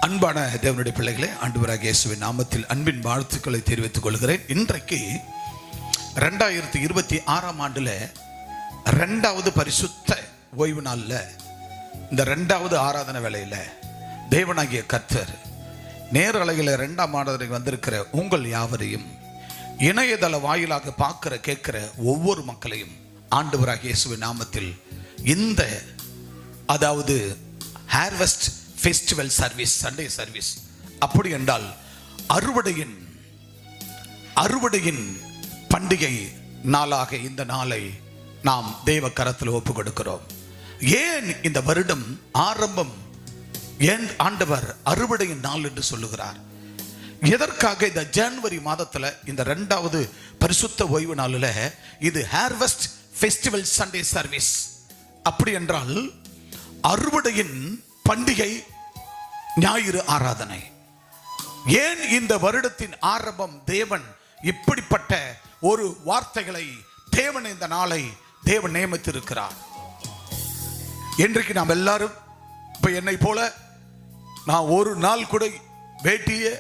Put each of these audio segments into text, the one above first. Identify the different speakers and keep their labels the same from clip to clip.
Speaker 1: அன்பான தேவனுடைய பிள்ளைகளே, ஆண்டவராகிய இயேசுவின் நாமத்தில் அன்பின் வாழ்த்துக்களை தெரிவித்துக் கொள்கிறேன். இன்றைக்கு 2026 ஆண்டுல 2வது பரிசுத்த ஓய்வு நாள்ல இந்த 2வது ஆராதனை வேளையில தேவனாகிய கர்த்தர் நேரலையில் 2ஆம் ஆராதனைக்கு வந்திருக்கிற உங்கள் யாவரையும் இணையதள வாயிலாக பார்க்கிற கேட்கிற ஒவ்வொரு மக்களையும் ஆண்டவராகிய இயேசுவின் நாமத்தில் இந்த அதாவது harvest festival service, Sunday service, அப்படி என்றால் அறுவடையின் பண்டிகை நாளாக இந்த நாளை நாம் தேவ கரத்தில் ஒப்பு கொடுக்கிறோம். ஏன் இந்த வருடம் ஆரம்பம், ஏன் ஆண்டவர் அறுவடையின் நாள் என்று சொல்லுகிறார்? எதற்காக இந்த ஜனவரி மாதத்துல இந்த 2வது பரிசுத்த ஓய்வு நாளில் இது ஹார்வெஸ்ட் ஃபெஸ்டிவல் சண்டே சர்வீஸ்? அப்படி என்றால் அறுவடையின் பண்டிகை ஞாயிறு ஆராதனை. ஏன் இந்த வருடத்தின் ஆரம்பம் தேவன் இப்படிப்பட்ட ஒரு வார்த்தைகளை தேவன் இந்த நாளை தேவன் நியமித்திருக்கிறார்? இன்றைக்கு நாம் எல்லாரும் இப்ப என்னை போல நான் ஒரு நாள் கூட வேட்டியை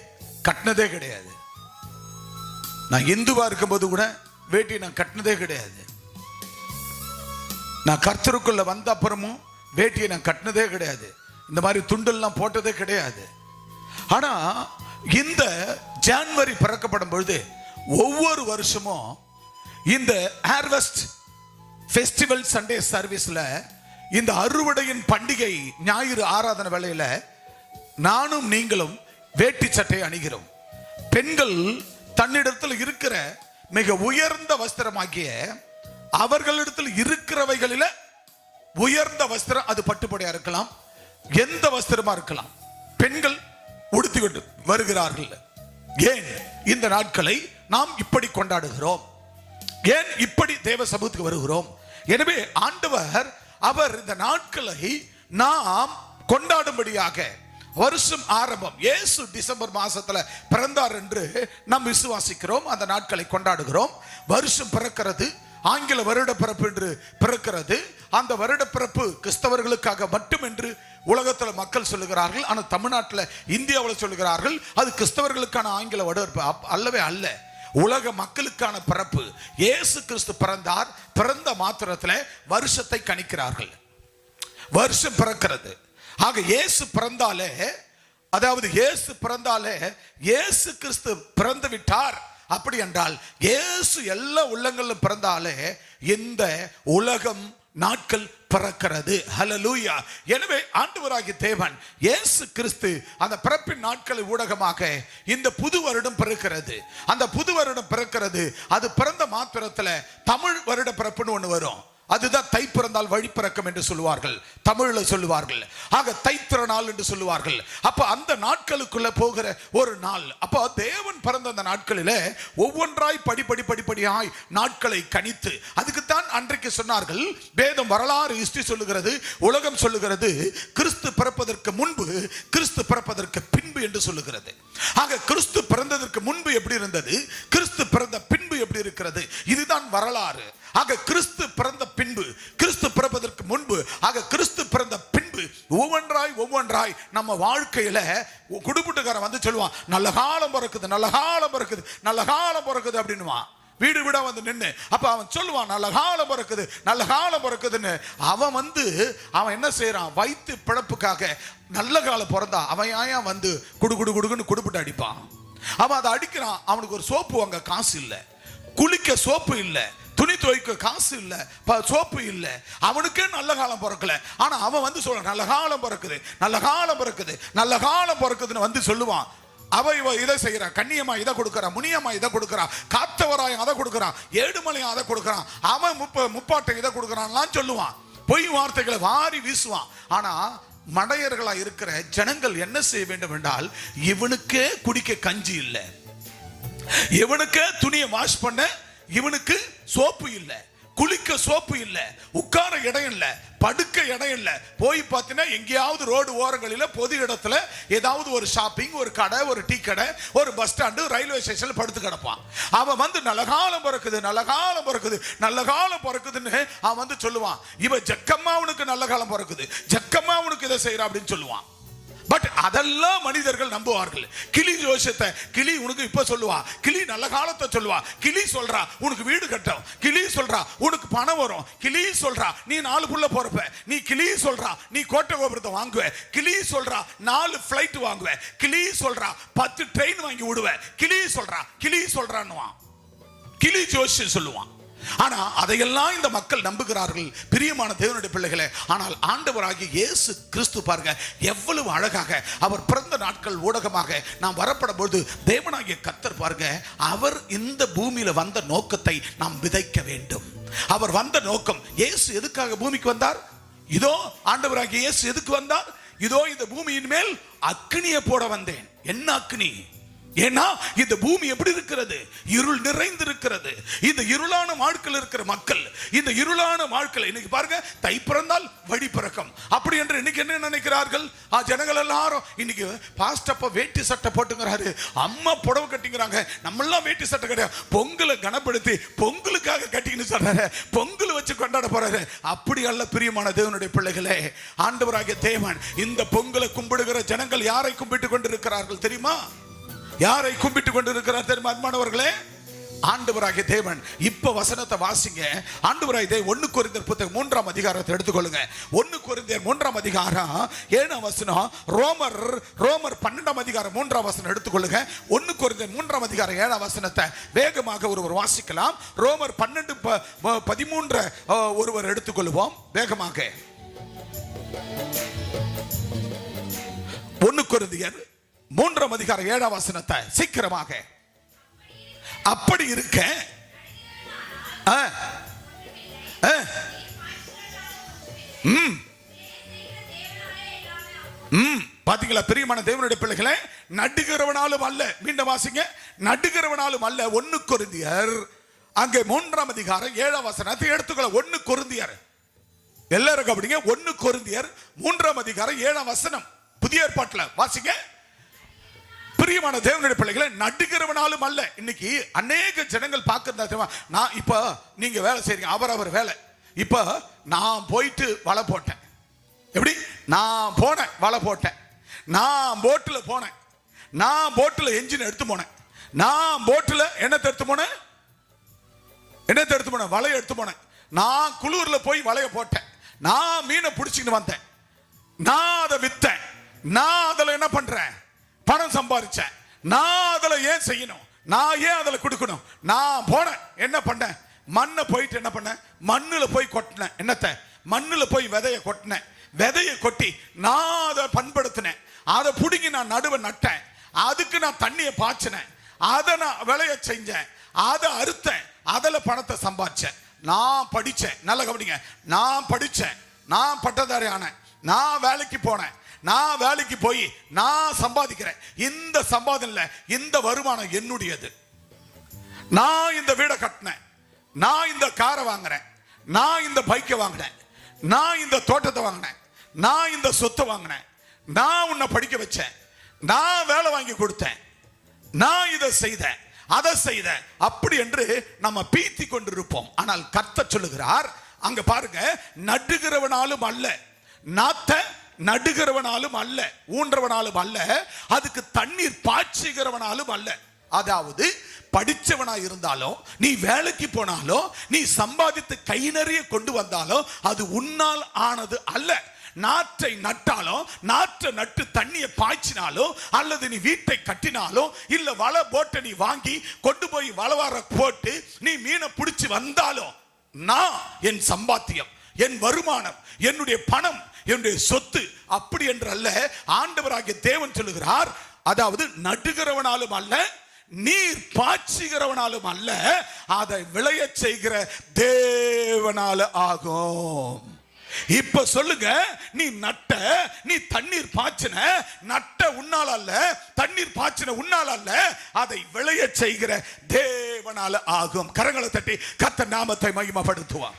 Speaker 1: கட்டினதே கிடையாது. நான் இந்துவா இருக்கும்போது கூட வேட்டியை நான் கட்டினதே கிடையாது. நான் கர்த்தருக்குள்ள வந்த அப்புறமும் வேட்டியை நான் கட்டினதே கிடையாது. இந்த மாதிரி துண்டெல்லாம் போட்டதே கிடையாது. ஆனா இந்த ஜனவரி பிறக்கப்படும் பொழுது ஒவ்வொரு வருஷமும் இந்த ஹார்வெஸ்ட் ஃபெஸ்டிவல் சண்டே சர்வீஸ்ல இந்த அறுவடையின் பண்டிகை ஞாயிறு ஆராதனை வேளையில நானும் நீங்களும் வேட்டி சட்டை அணிகிறோம். பெண்கள் தன்னிடத்தில் இருக்கிற மிக உயர்ந்த வஸ்திரமாகிய அவர்களிடத்தில் இருக்கிறவைகளில உயர்ந்த வஸ்திரம், அது பட்டுப்படையா இருக்கலாம், எந்த வஸ்திரமா இருக்கலாம், பெண்கள் உடுத்தி கொண்டு வருகிறார்கள். ஏன் இந்த நாட்களை நாம் இப்படி கொண்டாடுகிறோம்? ஏன் இப்படி தேவ சமூகத்துக்கு வருகிறோம்? எனவே ஆண்டவர் அவர் இந்த நாட்களை நாம் கொண்டாடும்படியாக வருஷம் ஆரம்பம், இயேசு டிசம்பர் மாசத்துல பிறந்தார் என்று நாம் விசுவாசிக்கிறோம். அந்த நாட்களை கொண்டாடுகிறோம். வருஷம் பிறக்கிறது, ஆங்கில வருட பிறப்பு என்று பிறக்கிறது. அந்த வருட பிறப்பு கிறிஸ்தவர்களுக்காக மட்டும் என்று உலகத்தில் மக்கள் சொல்லுகிறார்கள். ஆனால் தமிழ்நாட்டில், இந்தியாவில் சொல்லுகிறார்கள் அது கிறிஸ்தவர்களுக்கான ஆங்கில வருட அல்லவே அல்ல, உலக மக்களுக்கான பிறப்பு. இயேசு கிறிஸ்து பிறந்தார். பிறந்த மாத்திரத்தில் வருஷத்தை கணிக்கிறார்கள். வருஷம் பிறக்கிறது. ஆக இயேசு பிறந்தாலே, அதாவது இயேசு பிறந்தாலே இயேசு கிறிஸ்து பிறந்து விட்டார். அப்படி என்றால் இயேசு எல்லா உள்ளங்களிலும் பிறந்தாலே இந்த உலகம் நாட்கள் பிறக்கிறது. ஹல்லேலூயா. எனவே ஆண்டவராகிய தேவன் இயேசு கிறிஸ்து அந்த பிறப்பின் நாட்களை ஊடகமாக இந்த புது வருடம் பிறக்கிறது. அந்த புது வருடம் பிறக்கிறது. அது பிறந்த மாத்திரத்தில் தமிழ் வருட பிறப்புன்னு ஒன்று வரும். அதுதான் தை பிறந்தால் வழி பிறக்கும் என்று சொல்லுவார்கள், தமிழ்ல சொல்லுவார்கள். ஆக தைத்திர நாள் என்று சொல்லுவார்கள். அப்ப அந்த நாட்களுக்குள்ள போகிற ஒரு நாள். அப்ப தேவன் பிறந்த அந்த நாட்களிலே ஒவ்வொன்றாய் படிப்படியாய் நாட்களை கணித்து, அதுக்குத்தான் அன்றைக்கு சொன்னார்கள், வேதம் வரலாறு ஹிஸ்டரி சொல்லுகிறது, உலகம் சொல்லுகிறது, கிறிஸ்து பிறப்பதற்கு முன்பு, கிறிஸ்து பிறப்பதற்கு பின்பு என்று சொல்லுகிறது. ஆக கிறிஸ்து பிறந்ததற்கு முன்பு எப்படி இருந்தது, கிறிஸ்து பிறந்த பின்பு எப்படி இருக்கிறது, இதுதான் வரலாறு. ஆக கிறிஸ்து பிறந்த பின்பு, கிறிஸ்து பிறப்பதற்கு முன்பு, ஆக கிறிஸ்து பிறந்த பின்பு ஒவ்வொன்றாய் நம்ம வாழ்க்கையில குடும்பத்துக்காரன் வந்து சொல்லுவான், நல்ல காலம் பிறக்குது, நல்ல காலம் பிறக்குது, நல்ல காலம் பிறக்குது அப்படின்னுவான். வீடு வீடா வந்து நின்று அப்ப அவன் சொல்லுவான், நல்ல காலம் பிறக்குது, நல்ல காலம் பிறக்குதுன்னு. அவன் என்ன செய்யறான், வயிற்று பிழப்புக்காக நல்ல காலம் பிறந்தா அவன் ஏன் வந்து குடுகுடுன்னு குடுப்பிட்டு அடிப்பான். அவன் அதை அடிக்கிறான். அவனுக்கு ஒரு சோப்பு வாங்க காசு இல்லை, குளிக்க சோப்பு இல்லை, துணி துவைக்க காசு இல்ல, சோப்பு இல்ல. அவனுக்கே நல்ல காலம் பிறக்கல. ஆனா அவன் வந்து சொல்றான், நல்ல காலம் பிறக்குது, நல்ல காலம் பிறக்குது, நல்ல காலம் பிறக்குதுன்னு வந்து சொல்லுவான். இவ இதை செய்யறான், கண்ணியமா இதை கொடுக்கறான், முனியம்மா இதை கொடுக்கறான், காத்தவராயம் அதை கொடுக்கறான், ஏடுமலையும் அதை கொடுக்கறான், அவன் முப்பாட்டை இதை கொடுக்கறான்லாம் சொல்லுவான். பொய் வார்த்தைகளை வாரி வீசுவான். ஆனா மடையர்களா இருக்கிற ஜனங்கள் என்ன செய்ய வேண்டும் என்றால், இவனுக்கே குடிக்க கஞ்சி இல்லை, இவனுக்கே துணியை வாஷ் பண்ண இவனுக்கு சோப்பு இல்லை, குளிக்க சோப்பு இல்லை, உட்கார இடம் இல்லை, படுக்க இடம் இல்லை. போய் பார்த்தீங்கன்னா எங்கேயாவது ரோடு ஓரங்களில் பொது இடத்துல ஏதாவது ஒரு ஷாப்பிங், ஒரு கடை, ஒரு டீ கடை, ஒரு பஸ் ஸ்டாண்டு, ரயில்வே ஸ்டேஷன்ல படுத்து கிடப்பான். அவன் வந்து நல்ல காலம் பிறக்குது, நல்ல காலம் பிறக்குது, நல்ல காலம் பிறக்குதுன்னு அவன் வந்து சொல்லுவான். இவன் ஜக்கம்மா உனக்கு நல்ல காலம் பிறக்குது, ஜக்கம்மா உனக்கு இதை செய்யற அப்படின்னு சொல்லுவான். பட் அதெல்லாம் மனிதர்கள் நம்புவார்கள். கிளி ஜோசியத்தை, கிளி உனக்கு இப்ப சொல்லுவா, கிளி நல்ல காலத்தை சொல்லுவா, கிளி சொல்றா உனக்கு வீடு கட்டும், கிளி சொல்றா உனக்கு பணம் வரும், கிளி சொல்றா நீ 4 புள்ள போறப்ப, நீ கிளி சொல்றா நீ கோட்டை கோபுரத்தை வாங்குவ, கிளி சொல்றா 4 பிளைட் வாங்குவ, கிளி சொல்றா 10 ட்ரெயின் வாங்கி விடுவ, கிளி சொல்றான்னுவான், கிளி ஜோசியம் சொல்லுவான். ஆனா அதையெல்லாம் இந்த மக்கள் நம்புகிறார்கள் பிரியமான தேவனுடைய பிள்ளைகளே. ஆனால் ஆண்டவராகிய இயேசு கிறிஸ்து பாருங்க எவ்வளவு அழகாக அவர் பிறந்த நாட்கள் ஊடகமாக நாம் வரப்படும்போது தேவனாகிய கர்த்தர் பாருங்க, அவர் இந்த பூமியில வந்த நோக்கத்தை நாம் விதைக்க வேண்டும். அவர் வந்த நோக்கம், இயேசு எதுக்காக பூமிக்கு வந்தார்? இதோ ஆண்டவராகிய இயேசு எதுக்கு வந்தார்? இதோ இந்த பூமியின் மேல் அக்கினியை போட வந்தேன். என்ன அக்கினி? ஏன்னா இந்த பூமி எப்படி இருக்கிறது? இருள் நிறைந்து இருக்கிறது. இந்த இருளான வாழ்க்கையில் இருக்கிற மக்கள், இந்த இருளான வாழ்க்கையில் இன்னைக்கு பாருங்க, தை பிறந்தால் வழி பிறக்கும் அப்படி என்று இன்னைக்கு என்ன நினைக்கிறார்கள் ஜனங்கள் எல்லாரும்? இன்னைக்கு பாஸ்டப்ப வேட்டி சட்டை போட்டுங்கிறாரு, அம்மா புடவை கட்டிங்கிறாங்க, நம்ம எல்லாம் வேட்டி சட்டை கிடையாது, பொங்கலை கனப்படுத்தி பொங்கலுக்காக கட்டிக்கின்னு சொல்றாரு, பொங்கல் வச்சு கொண்டாட போறாரு. அப்படி அல்ல பிரியமான தேவனுடைய பிள்ளைகளே. ஆண்டவராகிய தேவன் இந்த பொங்கலை கும்பிடுகிற ஜனங்கள் யாரை கும்பிட்டு கொண்டிருக்கிறார்கள் தெரியுமா? யாரை கும்பிட்டு கொண்டிருக்கிறார் தெரியுமா அன்பானவர்களே? ஆண்டவராகிய தேவன். இப்ப வசனத்தை வாசிங்க. ஆண்டவராகிய தேவன் 1 கொரிந்தியர் புத்தகம் 3ஆம் அதிகாரத்தை எடுத்துக்கொள்ளுங்க. 1 கொரிந்தியர் 3ஆம் அதிகாரம் 7ஆம் வசனம், ரோமர் 12ஆம் அதிகாரம் 3ஆம் வசனம் எடுத்துக்கொள்ளுங்க. 1 கொரிந்தியர் 3ஆம் அதிகாரம் 7ஆம் வசனத்தை வேகமாக ஒருவர் வாசிக்கலாம். ரோமர் 12:13 ஒருவர் எடுத்துக்கொள்வோம் வேகமாக. 1 கொரிந்தியர் 3ஆம் அதிகாரம் 7ஆம் வசனத்தை சீக்கிரமாக. அப்படி இருக்க பாத்தீங்களா பிரியமான தேவனுடைய பிள்ளைகளே? நடுகிறவனாலும் அல்ல, மீண்டும் வாசிங்க, நடுகிறவனாலும் அல்ல. 1 கொரிந்தியர் அங்கே 3ஆம் அதிகாரம் 7ஆம் வசனத்தை எடுத்துக்கொள்ள. 1 கொரிந்தியர் எல்லாரும் அப்படிங்க. 1 கொரிந்தியர் 3ஆம் அதிகாரம் 7ஆம் வசனம் புதிய ஏற்பாட்டுல வாசிங்க. பிரியமான தேவனுடைய பிள்ளைகளை, நடுகிறவனாலும் அல்ல. இன்னைக்கு அநேக ஜனங்கள் பார்க்கிறதா, நான் இப்ப நீங்க வேலை செய்றீங்க, அவர் வேலை. இப்ப நான் போயிட்டு வலை போட்டேன். எப்படி? நான் போனேன், வலை போட்டேன், நான் போட்டுல போனேன், நான் போட்டுல என்ஜின் எடுத்து போனேன், நான் போட்டுல என்னத்தை எடுத்து போனேன், வலையை எடுத்து போனேன், நான் குளூர்ல போய் வலையை போட்டேன், நான் மீனை பிடிச்சிட்டு வந்தேன், நான் அதை வித்தேன், நான் அதில் என்ன பண்றேன், பணம் சம்பாதிச்சேன், நான் அதுல ஏன் செய்யணும், நான் ஏன் அதுல கொடுக்கணும்? நான் போனேன், என்ன பண்ணேன், மண்ணை போயிட்டு என்ன பண்ணேன், மண்ணுல போய் கொட்டினேன். என்னத்தை? மண்ணுல போய் விதைய கொட்டினேன், விதைய கொட்டி நான் அதை பண்படுத்தினேன், அதை பிடுங்கி நான் நடுவை நட்டேன், அதுக்கு நான் தண்ணியை பாய்ச்சினேன், அதை நான் விளைய செஞ்சேன், அதை அறுத்தேன், அதில் பணத்தை சம்பாதிச்சேன். நான் படித்தேன், நல்ல கவனிங்க, நான் படித்தேன், நான் பட்டதாரி ஆனேன், நான் வேலைக்கு போனேன், நான் வேலைக்கு போய் நான் சம்பாதிக்கிறேன். இந்த சம்பாதனையில இந்த வருமானம் என்னுடையது. நான் இந்த வீடை கட்டினேன், நான் இந்த காரை வாங்குறேன், நான் இந்த பைக்கை வாங்கினேன், நான் இந்த தோட்டத்தை வாங்கினேன், நான் இந்த சொத்தை வாங்கினேன், நான் உன்னை படிக்க வச்சேன், நான் வேலை வாங்கி கொடுத்தேன், நான் இதை செய்தேன், அதை செய்தேன், அப்படி என்று நம்ம பீத்தி கொண்டிருப்போம். ஆனால் கர்த்தர் சொல்லுகிறார் அங்க பாருங்க, நடுகிறவனாலும் அல்ல, நாத்த நடுகிறவனாலும் அல்ல, ஊன்றவனாலும் அல்ல, அதுக்கு தண்ணீர் பாய்ச்சுகிறவனாலும் அல்ல. அதாவது படிச்சவனா இருந்தாலும், நீ வேலைக்கு போனாலும், நீ சம்பாதித்து கை நிறைய கொண்டு வந்தாலும் அது உன்னால் ஆனது அல்ல. நாற்றை நட்டாலும், நாற்றை நட்டு தண்ணியை பாய்ச்சினாலும், அல்லது நீ வீட்டை கட்டினாலும், இல்ல வலை போட்டை நீ வாங்கி கொண்டு போய் வலவார போட்டு நீ மீனை பிடிச்சு வந்தாலும், நான் என் சம்பாத்தியம், என் வருமானம், என்னுடைய பணம், என்னுடைய சொத்து அப்படி என்று அல்ல. ஆண்டவராகிய தேவன் சொல்லுகிறார், அதாவது நடுகிறவனாலும் அல்ல, நீர் பாய்ச்சுகிறவனாலும் அல்ல, அதை விளைய செய்கிற தேவனால ஆகும். இப்ப சொல்லுங்க, நீ நட்ட, நீ தண்ணீர் பாய்ச்சின, நட்ட உன்னால் அல்ல, தண்ணீர் பாய்ச்சின உன்னால் அல்ல, அதை விளைய செய்கிற தேவனால ஆகும். கரங்களை தட்டி கர்த்தர் நாமத்தை மகிமைப்படுத்துவார்.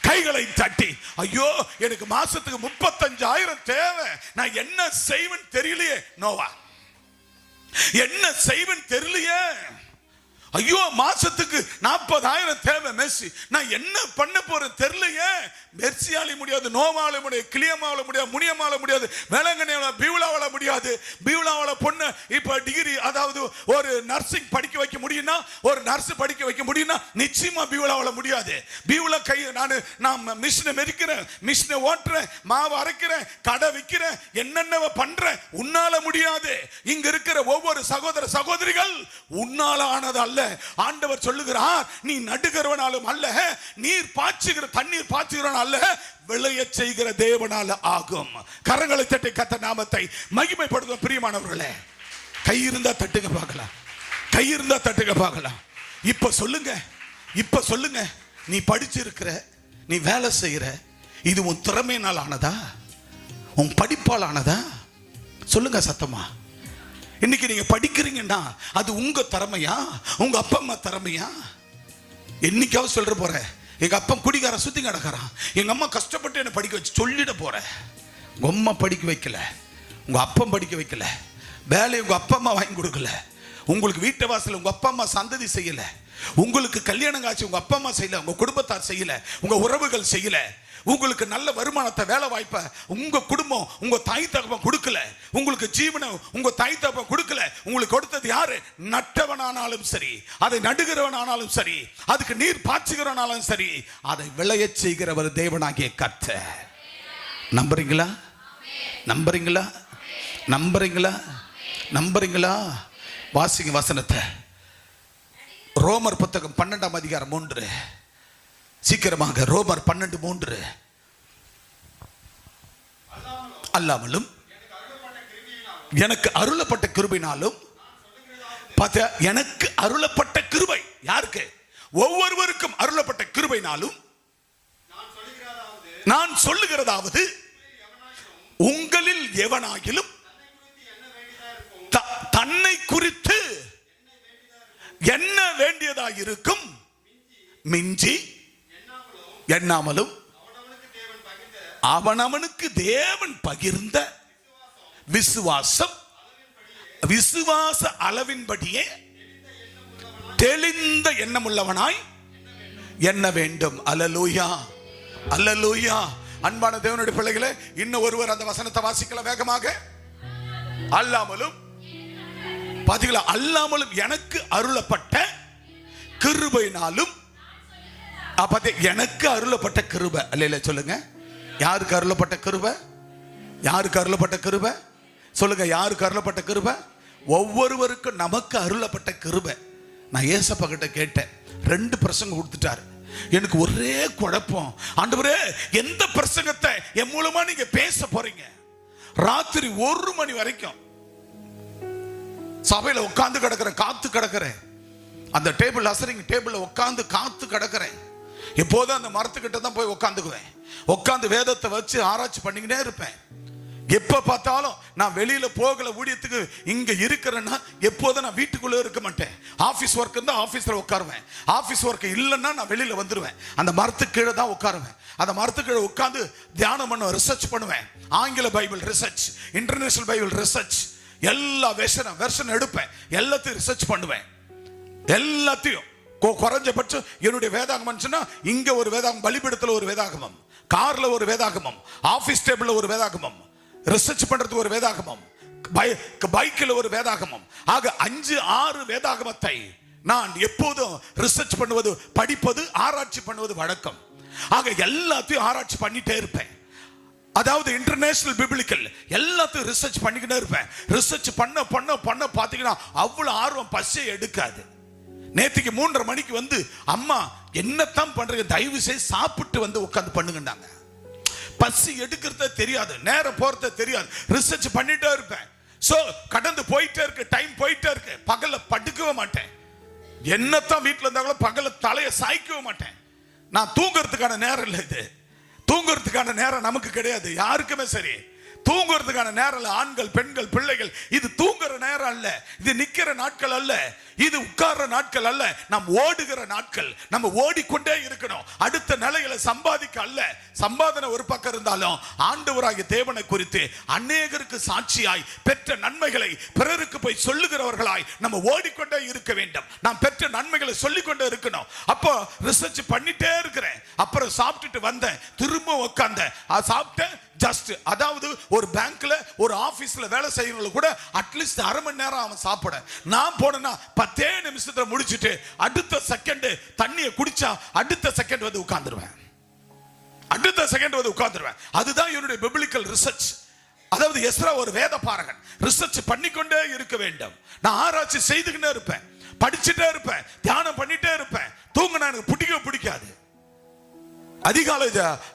Speaker 1: கைகளை தட்டி, ஐயோ எனக்கு மாசத்துக்கு 35,000 தேவை, நான் என்ன செய்வேன் தெரியலையே. நோவா, என்ன செய்வேன் தெரியலையே, ஐயோ மாசத்துக்கு 40,000 தேவை மெர்சி, நான் என்ன பண்ண போறேன் தெரியலையே. மெர்சியால முடியாது, நோவால முடியாது, கிளியமால முடியாது, முனியமால முடியாது, வேளாங்கண்ணியால பியூலாவால முடியாது. பியூலாவால பொண்ணு இப்ப டிகிரி, அதாவது ஒரு நர்சிங் படிக்க வைக்க முடியும்னா, ஒரு நர்ஸ் படிக்க வைக்க முடியும்னா நிச்சயமா பியூலாவால முடியாது. பியூலா கை நான் மிஷினை மெதிக்கிறேன், மிஷினை ஓட்டுறேன், மாவு அரைக்கிறேன், கடை விற்கிறேன், என்னென்ன பண்றேன், உன்னால முடியாது. இங்க இருக்கிற ஒவ்வொரு சகோதர சகோதரிகள் உன்னால ஆனது அல்ல. ஆண்டவர் சொல்லுகிறார், நீ நடுகிறவனாலும் அல்ல, நீர் பாய்ச்சுகிற தண்ணீர் பாய்ச்சுகிறவன் அல்ல, விளைய செய்கிற தேவனால ஆகும். கரங்களை தட்டி கர்த்தர் நாமத்தை மகிமைப்படுத்தும். பிரியமானவர்களே, கை இருந்தா தட்டுங்க பார்க்கலாம், கை இருந்தா தட்டுங்க பார்க்கலாம். இப்ப சொல்லுங்க, இப்ப சொல்லுங்க, நீ படிச்சிருக்கிற, நீ வேலை செய்யற, இது உன் திறமையினால் ஆனதா, உன் படிப்பால் ஆனதா? சொல்லுங்க சத்தமா. இன்னைக்கு நீங்க படிக்கிறீங்கன்னா அது உங்க திறமையா, உங்க அப்பா அம்மா திறமையா? என்னைக்காவது சொல்ற போற, எங்க அப்பா குடிகார சுத்தி கிடக்கிறான், எங்க அம்மா கஷ்டப்பட்டு என்ன படிக்க வச்சு சொல்லிட போற. உங்க அம்மா படிக்க வைக்கல, உங்க அப்பா படிக்க வைக்கல, வேலையை உங்க அப்பா அம்மா வாங்கி கொடுக்கல, உங்களுக்கு வீட்டு வாசல் உங்க அப்பா அம்மா சந்ததி செய்யல, உங்களுக்கு கல்யாணம் காட்சி உங்க அப்பா அம்மா செய்யல, உங்க குடும்பத்தார் செய்யல, உங்க உறவுகள் செய்யல, உங்களுக்கு நல்ல வருமானத்தை வேலை வாய்ப்பை உங்க குடும்பம் உங்க தாய் தகப்பன் கொடுக்கல, உங்களுக்கு ஜீவனை உங்க தாய் தகப்பன் கொடுக்கல. உங்களுக்கு கொடுத்தது யாரு? நட்டவனானாலும் சரி, அதை நடுகிறவனானாலும் சரி, அதுக்கு நீர் பாய்ச்சுகிறவனாலும் சரி, அதை விளைய செய்கிறவர் தேவனாகிய கர்த்தர். நம்புறீங்களா? நம்புறீங்களா? நம்புறீங்களா? நம்புறீங்களா? வாசிங்க வசனத்தை. ரோமர் புத்தகம் 12ஆம் அதிகாரம் 3. சீக்கிரமாக ரோமர் 12:3. அல்லாமலும் எனக்கு அருளப்பட்ட கிருபையினாலும், எனக்கு அருளப்பட்ட கிருபை யாருக்கு? ஒவ்வொருவருக்கும் அருளப்பட்ட கிருபையினாலும் நான் சொல்லுகிறதாவது, உங்களில் எவனாகிலும் தன்னை குறித்து என்ன வேண்டியதாக இருக்கும் மிஞ்சி எண்ணாமலும் அவனவனுக்கு தேவன் பகிர்ந்த விசுவாசம், விசுவாச அளவின்படியே தெளிந்த எண்ணமுள்ளவனாய் எண்ண வேண்டும். அல்லேலூயா, அல்லேலூயா. அன்பான தேவனுடைய பிள்ளைகளே, இன்னும் ஒருவர் அந்த வசனத்தை வாசிக்கலாம் வேகமாக. அல்லாமலும், பாத்தீங்களா? அல்லாமலும் எனக்கு அருளப்பட்ட கிருபையினாலும். எனக்கு அருளப்பட்ட கிருபை. அல்லேலூயா சொல்லுங்க. யாருக்கு அருளப்பட்ட கிருபை? யாருக்கு அருளப்பட்ட கிருபை? சொல்லுங்க, யாருக்கு அருளப்பட்ட கிருபை? ஒவ்வொருவருக்கும் நமக்கு அருளப்பட்ட கிருபை. நான் ஏசப்பா கிட்ட கேட்டேன், 2 பிரசங்கம் கொடுத்துட்டாரு. எனக்கு ஒரே குழப்பம், ஆண்டவரே எந்த பிரசங்கத்தை என் மூலமா நீங்க பேச போறீங்க? ராத்திரி 1 மணி வரைக்கும் சபையில உட்கார்ந்து கிடக்கிறேன், காத்து கிடக்கிறேன். அந்த டேபிள் அசரிங் டேபிள்ல உட்கார்ந்து காத்து கிடக்கிறேன். எப்போதும் அந்த மரத்துக்கிட்ட தான் போய் உட்காந்துக்குவேன். உட்காந்து வேதத்தை வச்சு ஆராய்ச்சி பண்ணிக்கிட்டே இருப்பேன். எப்ப பார்த்தாலும் நான் வெளியில போகல ஊழியத்துக்கு, இங்க இருக்கிறேன்னா எப்போதும் நான் வீட்டுக்குள்ள இருக்க மாட்டேன். ஆபீஸ் ஒர்க் இருந்தா ஆபீஸ்ல உட்காருவேன், ஆபீஸ் ஒர்க் இல்லைன்னா நான் வெளியில வந்துருவேன். அந்த மரத்துக்கு கீழே தான் உட்காருவேன். அந்த மரத்துக்கு கீழே உட்காந்து தியானம் பண்ண ரிசர்ச் பண்ணுவேன். ஆங்கில Bible research, international Bible research, எல்லா வெர்ஷன் எடுப்பேன், எல்லாத்தையும் ரிசர்ச் பண்ணுவேன். எல்லாத்தையும் குறைஞ்சபட்சம் என்னுடைய வேதாகமம், இங்க ஒரு வேதாகம், பலிபீடத்துல ஒரு வேதாகமம், கார்ல ஒரு வேதாகமம், ஆபீஸ் டேபிள்ல ஒரு வேதாகமம், ரிசர்ச் பண்றதுக்கு ஒரு வேதாகமம், பைக்கில் ஒரு வேதாகமம். ஆக 5-6 வேதாகமத்தை நான் எப்போதும் ரிசர்ச் பண்ணுவது, படிப்பது, ஆராய்ச்சி பண்ணுவது வழக்கம். ஆக எல்லாத்தையும் ஆராய்ச்சி பண்ணிட்டே இருப்பேன். அதாவது இன்டர்நேஷனல் பிபிலிக்கல் எல்லாத்தையும் ரிசர்ச் பண்ணிக்கிட்டே இருப்பேன். ரிசர்ச் பண்ண பண்ண பண்ண பாத்தீங்கன்னா அவ்வளவு ஆர்வம், பசியை எடுக்காது. நேற்றுக்கு 3:30 மணிக்கு வந்து, அம்மா என்னத்தான் பண்றீங்க, தயவு செய்து சாப்பிட்டு வந்து உட்காந்து பண்ணுங்கன்னாங்க. பசி எடுக்கிறத தெரியாது, நேரம் போறத தெரியாது, ரிசர்ச் பண்ணிட்டே இருப்பேன். சோ கடந்து போயிட்டே இருக்கு, டைம் போயிட்டே இருக்கு. பகல்ல படுக்கவே மாட்டேன், என்னத்தான் வீட்டுல இருந்தாலும் பகல்ல தலையை சாய்க்கவே மாட்டேன். நான் தூங்குறதுக்கான நேரம் இல்லை, இது தூங்குறதுக்கான நேரம் நமக்கு கிடையாது, யாருக்குமே சரி. தூங்குறதுக்கான நேரம், ஆண்கள் பெண்கள் பிள்ளைகள், இது தூங்குற நேரம் அல்ல, இது நிக்கிற நாட்கள் அல்ல. இது உட்கார்ற நாட்கள் அல்ல, நாம் ஓடுகிற நாட்கள். நம்ம ஓடிக்கொண்டே இருக்கணும். அடுத்த நிலைகளை சம்பாதிக்க அல்ல. சம்பாதனை ஒரு பக்கம் இருந்தாலும் ஆண்டவராகிய தேவனை குறித்து அநேகருக்கு சாட்சியாய் பெற்ற நன்மைகளை பிறருக்கு போய் சொல்லுகிறவர்களாய் நம்ம ஓடிக்கொண்டே இருக்க வேண்டும். நாம் பெற்ற நன்மைகளை சொல்லிக்கொண்டே இருக்கணும். அப்போ ரிசர்ச் பண்ணிட்டே இருக்கிறேன். அப்புறம் சாப்பிட்டுட்டு வந்தேன், திரும்ப உட்கார்ந்தேன், சாப்பிட்டேன். ஜஸ்ட் அதாவது ஒரு பேங்க்ல ஒரு ஆபீஸ்ல வேலை செய்யறவங்க கூட அட்லீஸ்ட் அரை மணி நேரம் அவன் சாப்பிட. நான் போனேன்னா 10 நிமிஷத்துல முடிச்சிட்டு அடுத்த செகண்ட் தண்ணியை குடிச்சா அடுத்த செகண்ட் வந்து உட்கார்ந்துருவேன். அதுதான் என்னுடைய பிப்ளிக்கல் ரிசர்ச். அதாவது எஸ்ரா ஒரு வேத பாரகன், ரிசர்ச் பண்ணிக்கொண்டே இருக்க வேண்டும். நான் ஆராய்ச்சி செய்துக்கிட்டே இருப்பேன், படிச்சுட்டே இருப்பேன், தியானம் பண்ணிட்டே இருப்பேன். தூங்கினா எனக்கு பிடிக்காது. அதிகாலை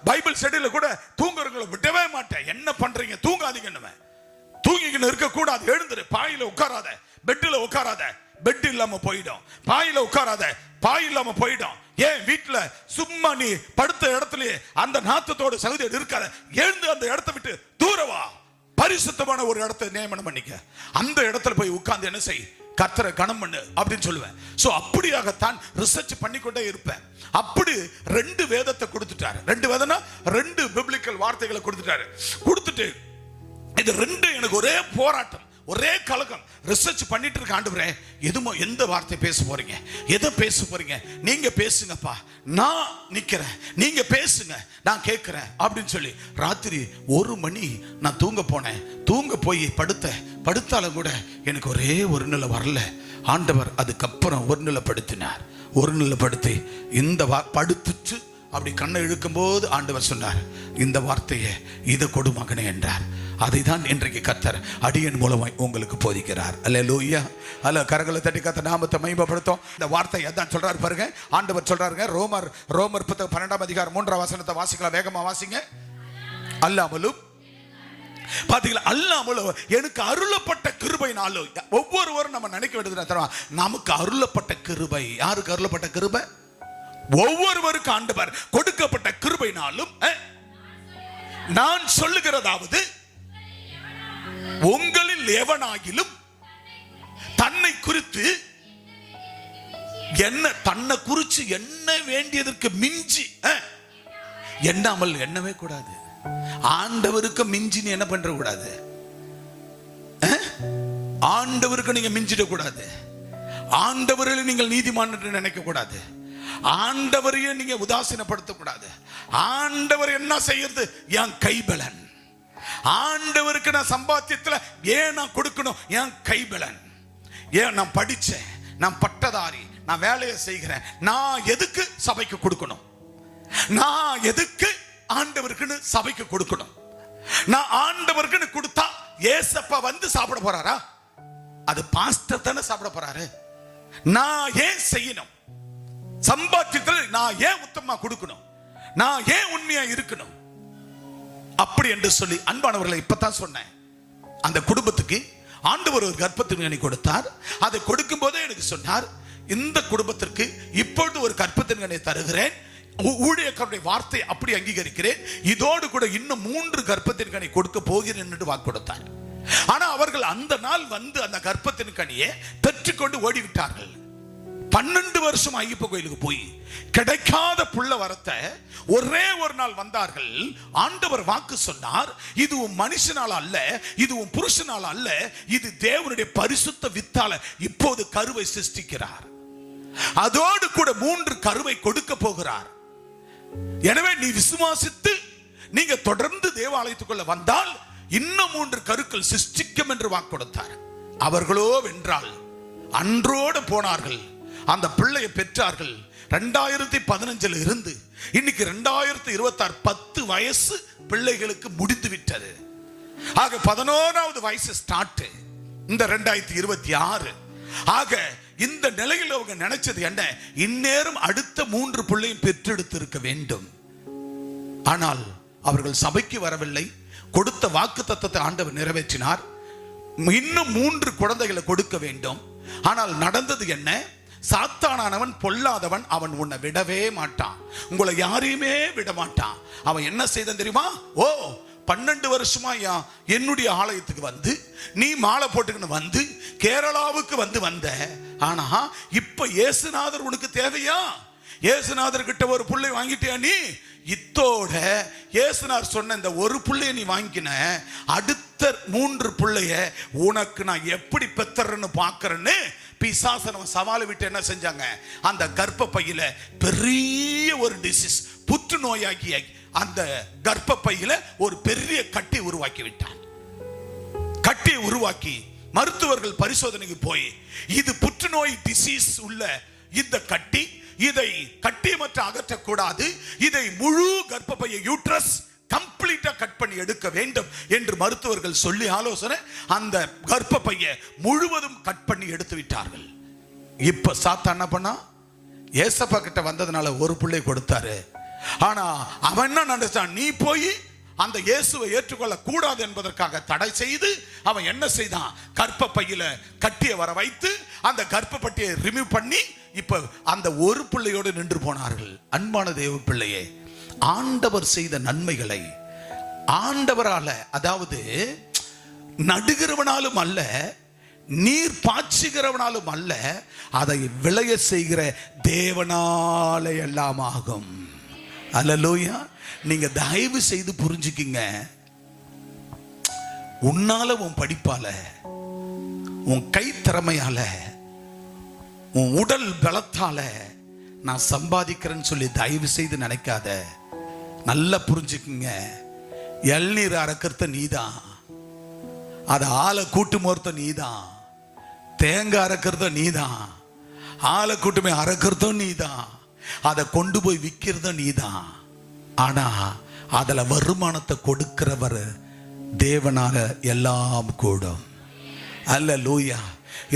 Speaker 1: பைபிள் ஸ்டடியில கூட தூங்குறவங்களை விடவே மாட்டேன். என்ன பண்றீங்க, தூங்காதீங்கன்னு. தூங்கிக்கின்னு இருக்க கூடாது. எழுந்துரு, பாயில உட்காராத, பெட்ல உட்காராத, பெட் இல்லாம போயிடும். பாயில உட்காராத, பாய் இல்லாம போயிடும். ஏன் வீட்டுல சும்மா நீ படுத்த இடத்துலயே அந்த நாத்தத்தோட சகோதரர் இருக்காத, எழுந்து அந்த இடத்தை விட்டு தூரவா, பரிசுத்தமான ஒரு இடத்தை நியமனம் பண்ணிக்க. அந்த இடத்துல போய் உட்கார்ந்து என்ன செய், கர்த்தரை கணம் பண்ணு அப்படின்னு சொல்லுவேன். சோ அப்படியாகத்தான் ரிசர்ச் பண்ணிக்கொண்டே இருப்பேன். அப்படி 2 வேதத்தை கொடுத்துட்டாரு. 2 வேதம்னா 2 பிப்ளிக்கல் வார்த்தைகளை கொடுத்துட்டு இது 2 எனக்கு ஒரே போராட்டம், ஒரே கலகம். ரிசர்ச் பண்ணிட்டு இருக்க, ஆண்டவரே எந்த வார்த்தை பேச போறீங்க, எதை பேச போறீங்க, நீங்க பேசுங்கப்பா, நான் நிக்கிறேன், நீங்க பேசுங்க, நான் கேட்கிறேன் அப்படின்னு சொல்லி ராத்திரி 1 மணி நான் தூங்க போனேன். தூங்க போய் படுத்தாலும் கூட எனக்கு ஒரே ஒரு நிலை வரல. ஆண்டவர் அதுக்கப்புறம் ஒரு நிலை படுத்தினார். ஒரு நிலை படுத்தி இந்த படுத்துச்சு அப்படி கண்ணை இழுக்கும் போது ஆண்டவர் சொன்னார், இந்த வார்த்தையை இதை கொடு மகனே என்றார். அதை தான் இன்றைக்கு கர்த்தர் அடியன் மூலமாய் உங்களுக்கு போதிக்கிறார். அல்லேலூயா. அல்ல கரங்களை தட்டி கர்த்தர் நாமத்தை மகிமைப்படுத்தும். இந்த வார்த்தை அதான் சொல்றாரு பாருங்க. ஆண்டவர் சொல்றாருங்க, ரோமர் புத்தகம் 12ஆம் அதிகாரம் 3ஆம் வசனத்தை வாசிக்கலாம், வேகமா வாசிங்க. அல்லாமலும் பாத்தீங்களா, அல்லாமலும் எனக்கு அருளப்பட்ட கிருபைனாலும். ஒவ்வொருவரும் நம்ம நினைக்க வேண்டியது, நமக்கு அருளப்பட்ட கிருபை. யாருக்கு அருளப்பட்ட கிருபை? ஒவ்வொருவருக்கு ஆண்டவர் கொடுக்கப்பட்ட கிருபைனாலும் நான் சொல்லுகிறதாவது, உங்களில் எவனாகிலும் தன்னை குறித்து தன்னை குறித்து என்ன வேண்டியதற்கு மிஞ்சி எண்ணாமல் எண்ணவே கூடாது. ஆண்டவருக்கு மிஞ்சி நீ என்ன பண்ற கூடாது, ஆண்டவருக்கு நீங்க மிஞ்சிட கூடாது. ஆண்டவரில் நீங்கள் நீதிமான் என்று நினைக்க கூடாது. ஆண்டவரையே நீங்க உதாசீனப்படுத்த கூடாது. ஆண்டவர் என்ன செய்யறது, என் கைபலன். ஆண்டவருக்கு நான் சம்பாத்தியத்துல ஏன் நான் கொடுக்கணும், என் கைபலன். ஏன் நான் படிச்சேன், நான் பட்டதாரி, நான் வேலையை செய்கிறேன், நான் எதுக்கு சபைக்கு கொடுக்கணும், நான் எதுக்கு ஆண்டவருக்குன்னு சபைக்கு கொடுக்கணும். நான் ஆண்டவருக்குன்னு கொடுத்தா ஏசப்பா வந்து சாப்பிட போறாரா? அது பாஸ்டர் தானே சாப்பிட போறாரு. நான் ஏன் செய்யணும், சம்பாத்தியத்தில் நான் ஏன் உத்தமமா கொடுக்கணும், நான் ஏன் உண்மையா இருக்கணும் அப்படி என்று சொல்லி அன்பானவர்களை இப்பதான் சொன்னேன். அந்த குடும்பத்துக்கு ஆண்டவர் ஒரு கர்ப்பத்தின் கனி கொடுத்தார். அதை கொடுக்கும் போதே எனக்கு சொன்னார், இந்த குடும்பத்திற்கு இப்பொழுது ஒரு கர்ப்பத்தின் கனியை தருகிறேன், ஊழியக்காரருடைய வார்த்தை அப்படி அங்கீகரிக்கிறேன், இதோடு கூட இன்னும் 3 கர்ப்பத்தின் கனி கொடுக்க போகிறேன் என்று வாக்கு கொடுத்தார். ஆனா அவர்கள் அந்த நாள் வந்து அந்த கர்ப்பத்தின் கனியை பெற்றுக்கொண்டு ஓடிவிட்டார்கள். 12 வருஷம் ஐயப்ப கோயிலுக்கு போய் கிடைக்காத புள்ள வரத்தை ஒரே ஒரு நாள் வந்தார்கள். ஆண்டவர் வாக்கு சொன்னார், இது உன் மனுஷனால அல்ல, இது உன் புருஷனால அல்ல, இது தேவனுடைய பரிசுத்த வித்தால இப்போது கருவை சிருஷ்டிக்கிறார். அதோடு கூட 3 கருவை கொடுக்க போகிறார். எனவே நீ விசுவாசித்து நீங்க தொடர்ந்து தேவாலயத்துக்குள்ள வந்தால் இன்னும் 3 கருக்கள் சிருஷ்டிக்கும் என்று வாக்கு கொடுத்தார். அவர்களோ வென்றால் அன்றோடு போனார்கள், அந்த பிள்ளையை பெற்றார்கள். 2015 இருந்து இன்னைக்கு 2026 10 வயசு பிள்ளைகளுக்கு முடிந்து விட்டது. ஆக 11வது வயசு ஸ்டார்ட் இந்த 2026. ஆக இந்த நிலையில் அவங்க நினைச்சது என்ன, இந்நேரம் அடுத்த 3 பிள்ளையும் பெற்றெடுத்து இருக்க வேண்டும். ஆனால் அவர்கள் சபைக்கு வரவில்லை. கொடுத்த வாக்கு தத்தத்தை ஆண்டவர் நிறைவேற்றினார். இன்னும் 3 குழந்தைகளை கொடுக்க வேண்டும். ஆனால் நடந்தது என்ன, சாத்தானானவன் பொல்லாதவன், அவன் உன்னை விடவே மாட்டான், உங்களை யாரையுமே விட மாட்டான். அவன் என்ன செய்தான் தெரியுமா, 12 வருஷமா என்னுடைய ஆலயத்துக்கு வந்து நீ மாலை போட்டுக்கின்னு வந்து கேரளாவுக்கு வந்த ஆனா இப்ப இயேசுநாதர் உனக்கு தேவையா? இயேசுநாதர் கிட்ட ஒரு புள்ளை வாங்கிட்டியா நீ? இத்தோட இயேசுநாதர் சொன்ன இந்த ஒரு புள்ளைய நீ வாங்கின, அடுத்த 3 புள்ளைய உனக்கு நான் எப்படி பெத்தறன்னு பாக்குறேன்னு பிசாசன சவாலை விட்டு என்ன செஞ்சாங்க? அந்த கர்ப்ப பையில பெரிய ஒரு டிசீஸ், புற்றுநோயாகி அந்த கர்ப்ப பையில ஒரு பெரிய கட்டி உருவாக்கி விட்டான். கட்டியை உருவாக்கி மருத்துவர்கள் பரிசோதனைக்கு போய் இது புற்றுநோய் டிசீஸ் உள்ள இந்த கட்டி, இதை கட்டியமற்ற அகற்றக்கூடாது, இதை முழு கர்ப்பப்பையை யூட்ரஸ் கம்ப்ளீட்டா கட் பண்ணி எடுக்க வேண்டும் என்று மருத்துவர்கள் சொல்லி ஆலோசனை அந்த கர்ப்பப்பையை முழுவதும் கட் பண்ணி எடுத்து விட்டார்கள். இப்ப சாத்தான் என்ன பண்ணா? ஏசப்பா கிட்ட வந்ததுனால ஒரு பிள்ளை கொடுத்தாரு. ஆனா அவன் என்ன நினைச்சான்? நீ போய் அந்த இயேசுவை ஏற்றுக்கொள்ள கூடாது என்பதற்காக தடை செய்து அவன் என்ன செய்தான்? கர்ப்பப்பையில கட்டியை வர வைத்து அந்த கர்ப்பப்பட்டியை ரிமூவ் பண்ணி இப்ப அந்த ஒரு பிள்ளையோடு நின்று போனார்கள். அன்பான தேவ பிள்ளையே, ஆண்டவர் செய்த நன்மைகளை ஆண்டவரால, அதாவது நடுகிறவனாலும் அல்ல, நீர் பாய்ச்சுகிறவனாலும் அல்ல, அதை விளைய செய்கிற தேவனாலே எல்லாம் ஆகும். அல்லேலூயா. நீங்க தயவு செய்து புரிஞ்சுக்கிங்க, உன்னால, உன் படிப்பால, உன் கை திறமையால, உன் உடல் பலத்தால நான் சம்பாதிக்கிறேன்னு சொல்லி தயவு செய்து நினைக்காத. நல்லா புரிஞ்சுக்குங்க, இளநீர் அறக்கிறது நீதான், அதை ஆளை கூட்டு மோர்த்த நீதான், தேங்காய் அறக்கிறத நீதான், ஆளை கூட்டுமே அறக்கிறதும் நீதான், அதை கொண்டு போய் விற்கிறதும் நீதான். ஆனா அதுல வருமானத்தை கொடுக்கிறவர் தேவனால எல்லாம் கூடும். அல்லேலூயா.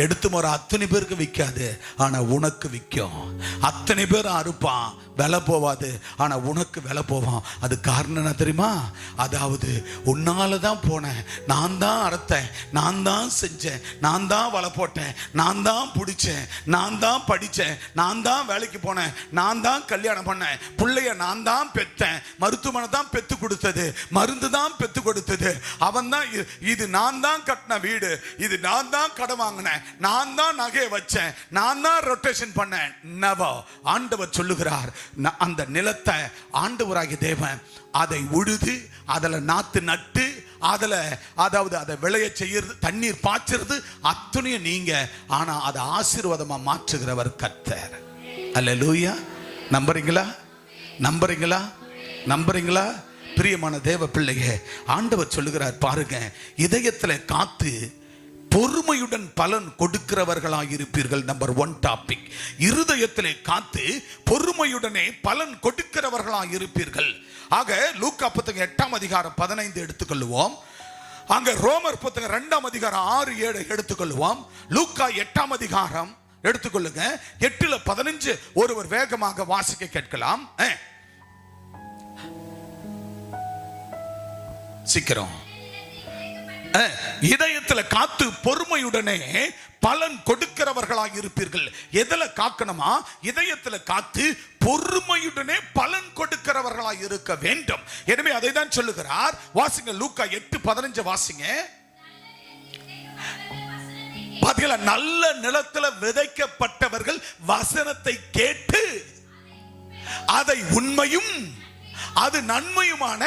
Speaker 1: எடுத்து முறை அத்தனை பேருக்கு விற்காது, ஆனா உனக்கு விற்கும். அத்தனை பேர் அறுப்பான், விலை போவாது, ஆனா உனக்கு விலை போவான். அது காரணம் என்ன தெரியுமா? அதாவது உன்னால தான் போனேன், நான் தான் அறுத்தேன், நான் தான் செஞ்சேன், நான் தான் வலை போட்டேன், நான் தான் பிடிச்சேன், நான் தான் படித்தேன், நான் தான் வேலைக்கு போனேன், நான் தான் கல்யாணம் பண்ணேன், பிள்ளைய நான் தான் பெற்றேன், மருத்துவமனை தான் பெத்து கொடுத்தது, மருந்து தான் பெத்து கொடுத்தது, அவன் தான், இது நான் தான் கட்டின வீடு, இது நான் தான் கடன் வாங்கினேன், நான் தான் நகையை வச்சேன், நான் தான் ரொட்டேஷன் பண்ணேன். நவோ, ஆண்டவர் சொல்லுகிறார், அந்த நிலத்தை ஆண்டவராகிய தேவன் அதை உழுது அதுல நாத்து நட்டு அதுல, அதாவது அதை விளைய செய்யறது, தண்ணீர் பாய்ச்சறது அத்தனையும் நீங்க, ஆனா அதை ஆசீர்வாதமா மாற்றுகிறவர் கர்த்தர். அல்லேலூயா. நம்புறீங்களா? நம்புறீங்களா? நம்புறீங்களா? பிரியமான தேவ பிள்ளையே, ஆண்டவர் சொல்லுகிறார் பாருங்க, இதயத்துல காத்து பொறுமையுடன் பலன் கொடுக்கிறவர்களாக இருப்பீர்கள். நம்பர் 1 டாபிக், இருதயத்திலே காத்து பொறுமையுடனே பலன் கொடுக்கிறவர்களாக இருப்பீர்கள். ஆக லூக்கா புத்தகம் 8ஆம் அதிகாரம் 15 எடுத்துக்கொள்வோம். அங்க ரோமர் புத்தகம் 2ஆம் அதிகாரம் 6-7 எடுத்துக்கொள்வோம். லூக்கா 8ஆம் அதிகாரம் எடுத்துக்கொள்ளுங்க. 8-15 ஒருவர் வேகமாக வாசிக்க கேட்கலாம். சீக்கிரம். இதயத்துல காத்து பொறுமையுடனே பலன் கொடுக்கிறவர்களாக இருப்பீர்கள். எதுல காக்கணுமா? இதயத்துல காத்து பொறுமையுடனே பலன் கொடுக்கிறவர்களாக இருக்க வேண்டும். எனவே அதை தான் சொல்லுகிறார். வாசிங்க, லூக்கா 8:15 வாசிங்க. பாத்தீங்களா? நல்ல நிலத்துல விதைக்கப்பட்டவர்கள் வசனத்தை கேட்டு அதை உண்மையும் அது நன்மையுமான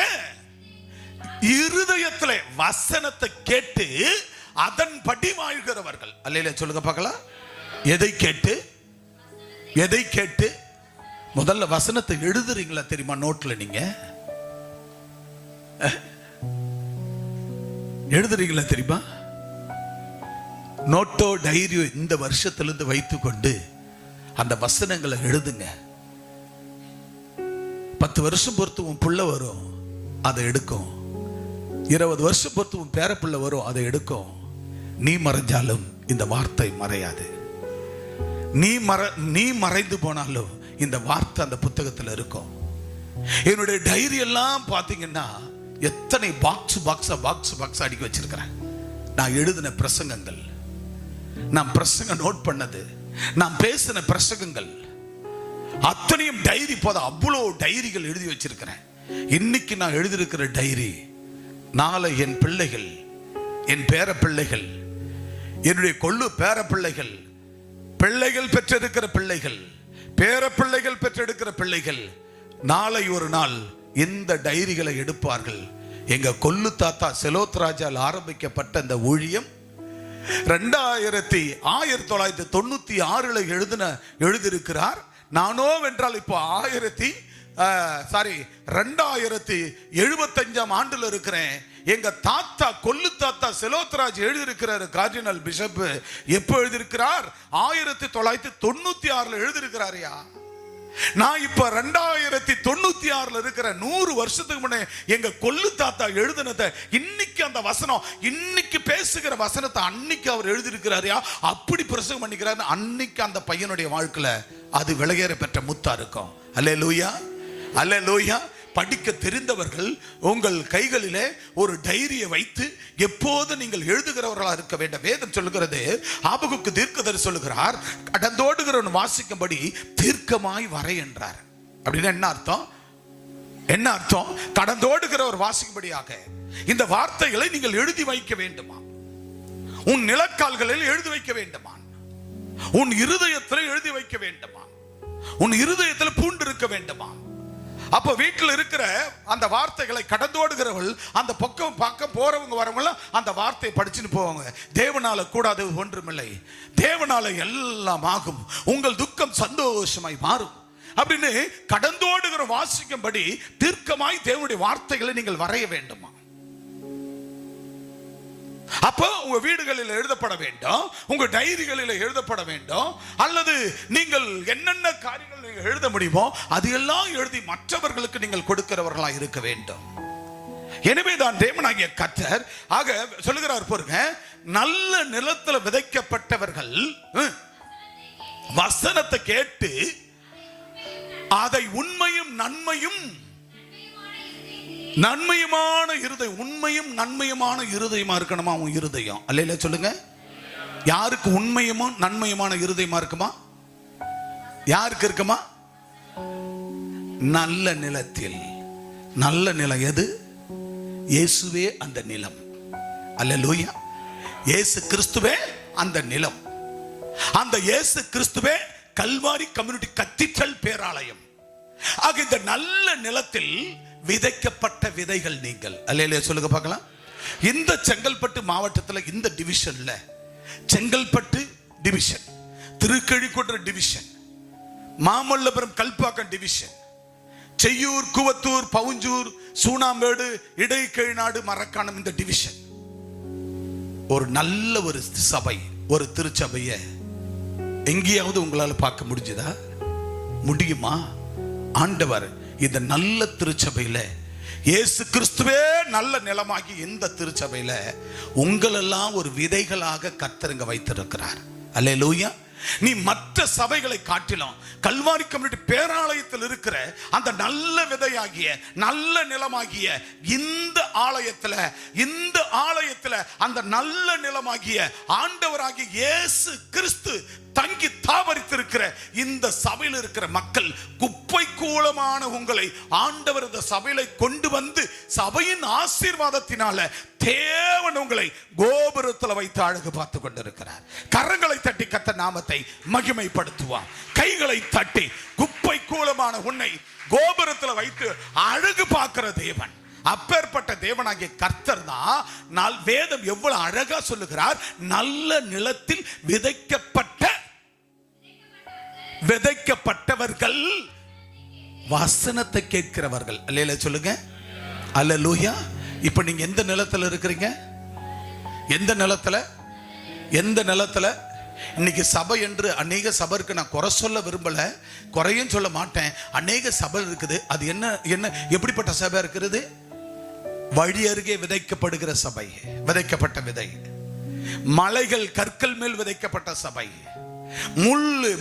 Speaker 1: இருதயத்திலே வசனத்தை கேட்டு அதன்படி வாழ்கிறவர்கள். அல்லேலூயா சொல்லுங்க பார்க்கலாம். எதை கேட்டு? எதை கேட்டு? முதல்ல வசனத்தை எழுதுறீங்களா தெரியுமா? நோட்ல நீங்க எழுதுறீங்களா தெரியுமா? நோட்டோ டைரியோ இந்த வருஷத்திலிருந்து வைத்துக்கொண்டு அந்த வசனங்களை எழுதுங்க. 10 வருஷம் பொறுத்து உன் புள்ள வரும், அதை எடுக்கும். 20 வருஷம் பொறுத்து உன் பேரப்பிள்ளை வரும், அதை எடுக்கும். நீ மறைஞ்சாலும் இந்த வார்த்தை மறையாது. நீ மறைந்து போனாலும் இந்த வார்த்தை அந்த புத்தகத்தில் இருக்கும். என்னுடைய டைரி எல்லாம் பார்த்தீங்கன்னா எத்தனை பாக்ஸ் அடிக்க வச்சிருக்கிறேன். நான் எழுதின பிரசங்கங்கள், நான் பிரசங்க நோட் பண்ணது, நான் பேசின பிரசங்கங்கள் அத்தனையும் டைரி போத அவ்வளோ டைரிகள் எழுதி வச்சிருக்கிறேன். இன்னைக்கு நான் எழுதியிருக்கிற டைரி நாளை என் பிள்ளைகள், என் பேர பிள்ளைகள், என்னுடைய கொள்ளு பேர பிள்ளைகள் பிள்ளைகள் பெற்றெடுக்கிற பிள்ளைகள், பேர பிள்ளைகள் பெற்றெடுக்கிற பிள்ளைகள் நாளை ஒரு நாள் இந்த டைரிகளை எடுப்பார்கள். எங்க கொல்லு தாத்தா செலோத் ராஜால் ஆரம்பிக்கப்பட்ட இந்த ஊழியம் 1996 எழுதியிருக்கிறார். நானோ வென்றால் இப்போ 2075 ஆண்டுல இருக்கிறேன். எங்க தாத்தா கொல்லு தாத்தா செலோத்ராஜ் எழுதியிருக்கிறார். கார்டினல் பிஷப் எப்போ எழுதியிருக்கிறார்? 1996 எழுதியிருக்கிறாரியா. நான் இப்ப 2096 இருக்கிற. 100 வருஷத்துக்கு முன்னே எங்க கொல்லு தாத்தா எழுதினத இன்னைக்கு அந்த வசனம், இன்னைக்கு பேசுகிற வசனத்தை அன்னைக்கு அவர் எழுதியிருக்கிறாரியா. அப்படி பிரசங்கம் பண்ணிக்கிறாரு. அன்னைக்கு அந்த பையனுடைய வாழ்க்கையில அது விளையேற பெற்ற முத்தா இருக்கும். அல்லேலூயா, அல்லேலூயா. படிக்க தெரிந்தவர்கள் உங்கள் கைகளிலே ஒரு டைரியை வைத்து எப்போது நீங்கள் எழுதுகிறவர்களா இருக்க வேண்டும். வேதம் சொல்லுகிறது, ஆபகுக்கு தீர்க்கதரிசி சொல்லுகிறார், கடந்தோடுகிறவன் வாசிக்கும்படி தீர்க்கமாய் வரை என்றார். அப்படின்னா என்ன அர்த்தம்? என்ன அர்த்தம்? கடந்தோடுகிறவர் வாசிக்கும்படியாக இந்த வார்த்தைகளை நீங்கள் எழுதி வைக்க வேண்டுமா? உன் நிலக்கால்களில் எழுதி வைக்க வேண்டுமா? உன் இருதயத்தில் எழுதி வைக்க வேண்டுமா? உன் இருதயத்தில் பூண்டு இருக்க வேண்டுமா? அப்ப வீட்டில் இருக்கிற அந்த வார்த்தைகளை கடந்தோடுகிறவர்கள், அந்த பக்கம் பக்கம் போறவங்க வரவங்க அந்த வார்த்தையை படிச்சுட்டு போவாங்க. தேவனால கூடாது ஒன்றுமில்லை, தேவனால எல்லாம் ஆகும், உங்கள் துக்கம் சந்தோஷமாய் மாறும் அப்படின்னு கடந்தோடுகிற வாசிக்கும்படி தீர்க்கமாய் தேவனுடைய வார்த்தைகளை நீங்கள் வரைய வேண்டுமா? அப்போ உங்க வீடுகளில் எழுதப்பட வேண்டும், உங்க டைரிகளில் எழுதப்பட வேண்டும். அல்லது நீங்கள் என்னென்ன காரியங்கள் நீங்கள் எழுத முடியுமோ அதையெல்லாம் எழுதி மற்றவர்களுக்கு நீங்கள் கொடுக்கிறவர்களா இருக்க வேண்டும். எனவே தான் தேவனாகிய கர்த்தர் ஆக சொல்லுகிறார் பாருங்க, நல்ல நிலத்தில் விதைக்கப்பட்டவர்கள் வசனத்தை கேட்டு அதை உண்மையும் நன்மையும் நன்மையுமான இருதயம், உண்மையும் நன்மையுமான இருதயமா இருக்கணுமா உன் இருதயம். அல்லையில சொல்லுங்க. யாருக்கு உண்மையுமா நன்மையுமான இருதயமா இருக்குமா? யாருக்கு இருக்குமா? நல்ல நிலத்தில். நல்ல நிலம் எது? இயேசுவே அந்த நிலம். அல்லேலூயா. இயேசு கிறிஸ்துவே அந்த நிலம். அந்த இயேசு கிறிஸ்துவே கல்வாரி கம்யூனிட்டி கத்தீட்ரல் பேராலயம். ஆக இந்த நல்ல நிலத்தில் விதைக்கப்பட்ட விதைகள் நீங்கள். அல்லேலூயா சொல்லுங்க பார்க்கலாம். இந்த செங்கல்பட்டு மாவட்டத்தில் இந்த டிவிஷன்ல, Chengalpattu division, Thirukazhukundram division, Mamallapuram Kalpakkam division, Cheyyur, Kuvathur, Pavunjur, Soonambedu, Idaikazhinadu, Marakkanam இந்த டிவிஷன் ஒரு நல்ல ஒரு சபை, ஒரு திருச்சபையை எங்கேயாவது உங்களால் பார்க்க முடிஞ்சதா? முடியுமா? ஆண்டவர் இந்த நல்ல திருச்சபையில, இயேசு கிறிஸ்துவே நல்ல நிலமாகி இந்த திருச்சபையில உங்களெல்லாம் ஒரு விதைகளாக கர்த்தர் வைத்திருக்கிறார். அல்லேலூயா. நீ மற்ற சபைகளை காட்டிலும் கல்வாரி கம்யூனிட்டி பேராலயத்தில் இருக்கிற அந்த நல்ல விதையாகிய நல்ல நிலமாகிய இந்த ஆலயத்துல அந்த நல்ல நிலமாகிய ஆண்டவராகிய இயேசு கிறிஸ்து தங்கி தாவரித்திருக்கிற இந்த சபையில் இருக்கிற மக்கள், குப்பை கூலமான உங்களை ஆண்டவர் இந்த சபையில கொண்டு வந்து சபையின் ஆசீர்வாதத்தினால தேவன் உங்களை கோபுரத்தில் வைத்து அழகு பார்த்து கொண்டிருக்கிறார். கரங்களை தட்டி கர்த்தர் நாமத்தை மகிமைப்படுத்துவார். கைகளை தட்டி குப்பை கூலமான உன்னை கோபுரத்தில் வைத்து அழகு பார்க்கிற தேவன், அப்பேற்பட்ட தேவனாகிய கர்த்தர் தான். வேதம் எவ்வளவு அழகா சொல்லுகிறார். நல்ல நிலத்தில் விதைக்கப்பட்டவர்கள், வசனத்தை கேட்கிறவர்கள். அல்லேலூயா சொல்லுங்க. அல்லேலூயா. இப்ப நீங்க எந்த நிலத்துல இருக்கிறீங்க? எந்த நிலத்துல? இன்னைக்கு சபை என்று அநேக சபை இருக்கு. நான் குறை சொல்ல விரும்பல, குறையும் சொல்ல மாட்டேன். அநேக சபை இருக்குது. அது என்ன எப்படிப்பட்ட சபை இருக்கிறது? வழி அருகே விதைக்கப்படுகிற சபை, விதைக்கப்பட்ட விதை. மலைகள் கற்கள் மேல் விதைக்கப்பட்ட சபை.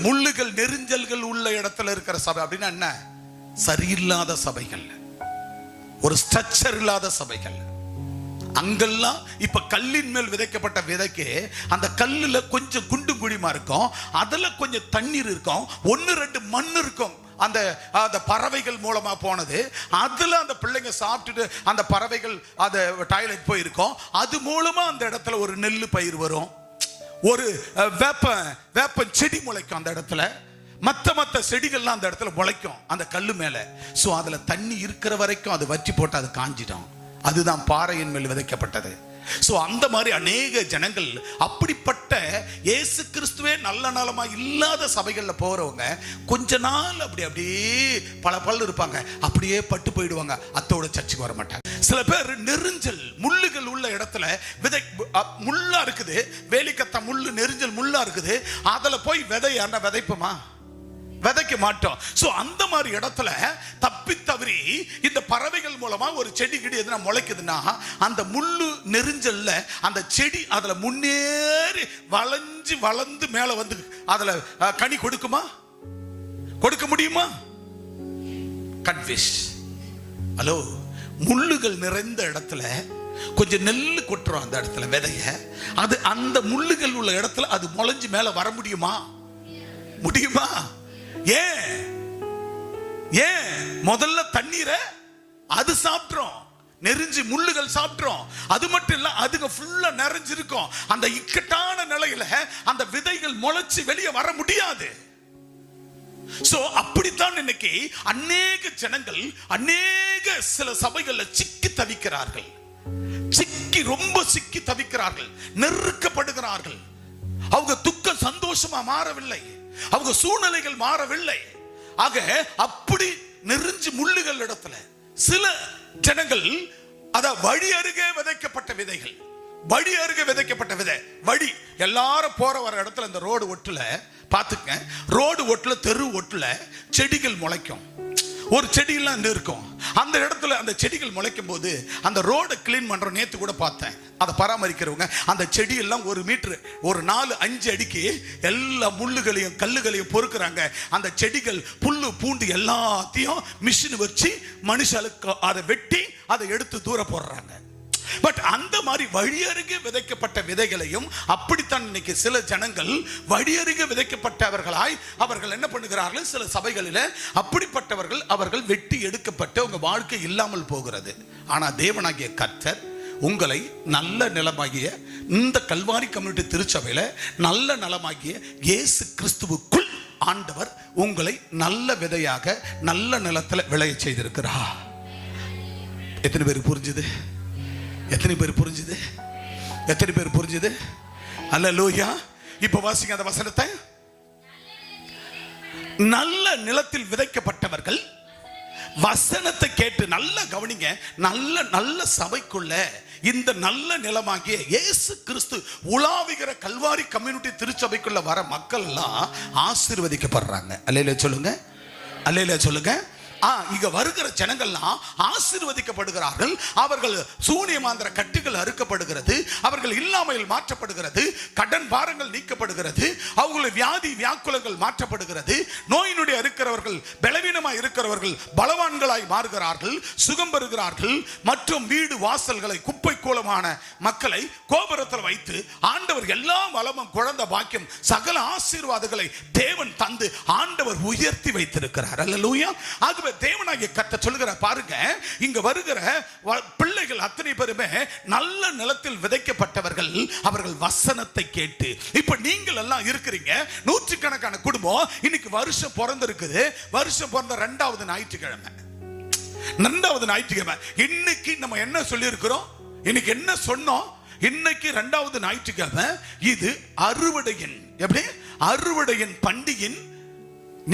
Speaker 1: முள்ளுகள் நெரிஞ்சல்கள் உள்ள இடத்துல இருக்கிற சபை. அப்படின்னா என்ன? சரியில்லாத சபைகள், ஒரு ஸ்ட்ரக்சர் இல்லாத சபைகள். அங்கெல்லாம் இப்ப கல்லின் மேல் விதைக்கப்பட்ட விதைக்கு அந்த கல்லுல கொஞ்சம் குண்டு குழிமா இருக்கும், அதுல கொஞ்சம் தண்ணீர் இருக்கும், 1-2 மண் இருக்கும். அந்த பறவைகள் மூலமா போனது, அதுல அந்த பிள்ளைங்க சாப்பிட்டுட்டு அந்த பறவைகள் அந்த டாய்லெட் போயிருக்கும், அது மூலமா அந்த இடத்துல ஒரு நெல் பயிர் வரும். ஒரு வேப்ப செடி முளைக்கும் அந்த இடத்துல, மத்த செடிகள்லாம் அந்த இடத்துல முளைக்கும் அந்த கல்லு மேல. சோ அதுல தண்ணி இருக்கிற வரைக்கும் அது வற்றி போட்டு அது காஞ்சிடும். அதுதான் பாறையின் மேல் விதைக்கப்பட்டது. சோ அந்த மாதிரி அநேக ஜனங்கள் அப்படிப்பட்ட இயேசு கிறிஸ்துவே நல்ல நலமா இல்லாத சபைகள்ல போறவங்க கொஞ்ச நாள் அப்படியே பல இருப்பாங்க, அப்படியே பட்டு போயிடுவாங்க, அத்தோட சர்ச்சுக்கு வர மாட்டாங்க. சில பேர் நெரிஞ்சல் முள்ளுகள் உள்ள இடத்துல முள்ளா இருக்குது, வேலிக்கத்த முள்ளு, நெரிஞ்சல் முள்ளா இருக்குது, அதுல போய் விதைப்போமா? விதைக்க மாட்டோம். சோ அந்த மாதிரி இடத்துல தப்பி தவறி இந்த பறவைகள் மூலமா ஒரு செடி கிடி எதுனா முளைக்குதுன்னா அந்த முள்ளு நெரிஞ்சல்ல அந்த செடி அதுல முன்னேறி வளர்ந்து மேல வந்து அதுல கனி கொடுக்குமா? கொடுக்க முடியுமா? கன்ஃபியூஸ். ஹலோ, முள்ளுகள் நிறைந்த இடத்துல கொஞ்சம் நெல்லு கொட்டுறோம் அந்த இடத்துல விதைய, அது அந்த முள்ளுகள் உள்ள இடத்துல அது முளைஞ்சு மேல வர முடியுமா? முடியுமா? ஏன் முதல்ல தண்ணீரை அது சாப்பிட்றோம், நெறிஞ்சு முள்ளுகள் சாப்பிட்றோம். அது மட்டும் இல்ல, அதுங்க ஃபுல்லா நிறைஞ்சிருக்கும். அந்த இக்கட்டான நிலையில அந்த விதைகள் முளைச்சு வெளியே வர முடியாது. சோ அப்படித்தான் இன்னைக்கு அநேக ஜனங்கள் சில சபைகள்ல சிக்கி தவிக்கிறார்கள், ரொம்ப சிக்கி தவிக்கிறார்கள், நெருக்கப்படுகிறார்கள். அவங்க துக்கம் சந்தோஷமா மாறவில்லை, அவங்க சூழ்நிலைகள் மாறவில்லை. ஆக அப்படி நெறிஞ்சு முள்ளுகள் இடத்துல சில ஜனங்கள் அத வழி அருகே விதைக்கப்பட்ட விதைகள், வழி அருகே விதைக்கப்பட்ட விதை. வழி எல்லாரும் போற வர இடத்துல இந்த ரோடு ஒட்டுல பாத்துக்க, ரோடு ஒட்டுல தெரு ஒட்டுல செடிகள் முளைக்கும். ஒரு செடியெல்லாம் இருக்கும் அந்த இடத்துல. அந்த செடிகள் முளைக்கும் போது அந்த ரோடை கிளீன் பண்ற, நேத்து கூட பார்த்தேன், அதை பராமரிக்கிறவங்க அந்த செடியெல்லாம் 1 மீட்டர், ஒரு 4-5 அடிக்கு எல்லா முள்ளுகளையும் கல்லுகளையும் பொறுக்குறாங்க. அந்த செடிகள் புல்லு பூண்டு எல்லாத்தையும் மிஷின் வச்சு மனுஷனுக்கு அதை வெட்டி அதை எடுத்து தூர போடுறாங்க. பட் அந்த மாதிரி வழியருகே விதைக்கப்பட்ட விதைகளையும் அப்படித்தான் இன்னைக்கு சில ஜனங்கள் வழியருகே விதைக்கப்பட்டவர்களாய் அவர்கள் என்ன பண்ணுகிறார்கள், சில சபைகளில் அப்படிப்பட்டவர்கள் அவர்கள் வெட்டி எடுக்கப்பட்டு உங்க வாழ்க்கை இல்லாமல் போகிறது. ஆனா தேவனாகிய கர்த்தர் உங்களை நல்ல நிலமாகிய இந்த கல்வாரி கம்யூனிட்டி திருச்சபையில நல்ல நலமாகிய இயேசு கிறிஸ்துவுக்குள் ஆண்டவர் உங்களை நல்ல விதையாக நல்ல நிலத்துல விளைய செய்திருக்கிறார். எத்தனை பேர் புரிஞ்சுது? எத்தனை பேர் புரிஞ்சுது? எத்தனை பேர் புரிஞ்சுது? அல்லேலூயா. இப்ப வாசிங்க அந்த வசனத்தை. நல்ல நிலத்தில் விதைக்கப்பட்டவர்கள் வசனத்தை கேட்டு, நல்ல கவனிங்க, நல்ல சபைக்குள்ள இந்த நல்ல நிலமாகிய இயேசு கிறிஸ்து உலாவுகிற கல்வாரி கம்யூனிட்டி திருச்சபைக்குள்ள வர மக்கள் எல்லாம் ஆசீர்வதிக்கப்படுறாங்க. அல்லேலூயா சொல்லுங்க, அல்லேலூயா சொல்லுங்க. இங்க வருகிற ஜனங்கள்லாம் ஆசீர்வதிக்கப்படுகிறார்கள். அவர்கள் சூனியமாந்திர கட்டுகள் அறுக்கப்படுகிறது, அவர்கள் இல்லாமையில் மாற்றப்படுகிறது, கடன் பாரங்கள் நீக்கப்படுகிறது, அவங்களுடைய வியாதி வியாக்குலங்கள் மாற்றப்படுகிறது, நோயினுடைய இருக்கிறவர்கள் பலவீனமாய் இருக்கிறவர்கள் பலவான்களாய் மாறுகிறார்கள், சுகம் பெறுகிறார்கள். மற்றும் வீடு வாசல்களை குப்பை கூலமான மக்களை கோபுரத்தில் வைத்து ஆண்டவர் எல்லா வளமும் குழந்தை பாக்கியம் சகல ஆசீர்வாதங்களை தேவன் தந்து ஆண்டவர் உயர்த்தி வைத்திருக்கிறார். அல்லேலூயா. ஆகவே தேவனாகிய கர்த்தர் சொல்லுகிறார், பாருங்க, இங்க வருகிற பிள்ளைகள் அத்தனை பேருமே நல்ல நிலத்தில் விதைக்கப்பட்டவர்கள். அவர்கள் வசனத்தை கேட்டு, இப்ப நீங்கள் எல்லாம் இருக்கிறீங்க, நூற்றுக்கணக்கான குடும்பம் இன்னைக்கு வருஷம் பிறந்திருக்குது. வருஷம் பிறந்த 2வது ஞாயிற்றுக்கிழமை, 2வது ஞாயிற்றுக்கிழமை. இன்னைக்கு நம்ம என்ன சொல்லி இருக்கிறோம்? இன்னைக்கு என்ன சொன்னோம்? இன்னைக்கு 2வது ஞாயிற்றுக்கிழமை. இது அறுவடையின், எப்படி அறுவடையின் பண்டிகையின்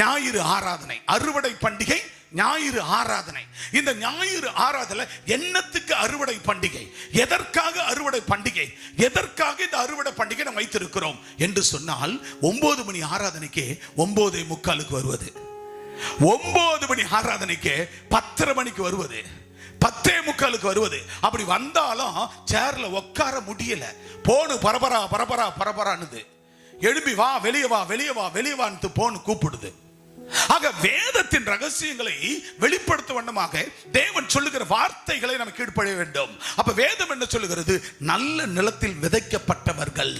Speaker 1: ஞாயிறு ஆராதனை. அறுவடை பண்டிகை ஞாயிறு ஆராதனை. இந்த ஞாயிறு ஆராதனை என்னத்துக்கு அறுவடை பண்டிகை? எதற்காக அறுவடை பண்டிகை? எதற்காக இந்த அறுவடை பண்டிகை நாம் வைத்திருக்கிறோம் என்று சொன்னால், 9 மணி ஆராதனைக்கு 9:45 வருவது, 9 மணி ஆராதனைக்கு 10:30 மணிக்கு வருவது, 10:45 வருவது. அப்படி வந்தாலும் சேர்ல உட்கார முடியல, போனு பரபரான்னு எழுப்பி வா வெளியே வா வெளியே வா வெளியே வான்னு போன்னு கூப்பிடுது. ஆக வேதத்தின் ரகசியங்களை வெளிப்படுத்த வண்ணமாக தேவன் சொல்லுகிற வார்த்தைகளை நம்ம கீழ்ப்படிய வேண்டும். அப்ப வேதம் என்ன சொல்லுகிறது? நல்ல நிலத்தில் விதைக்கப்பட்டவர்கள்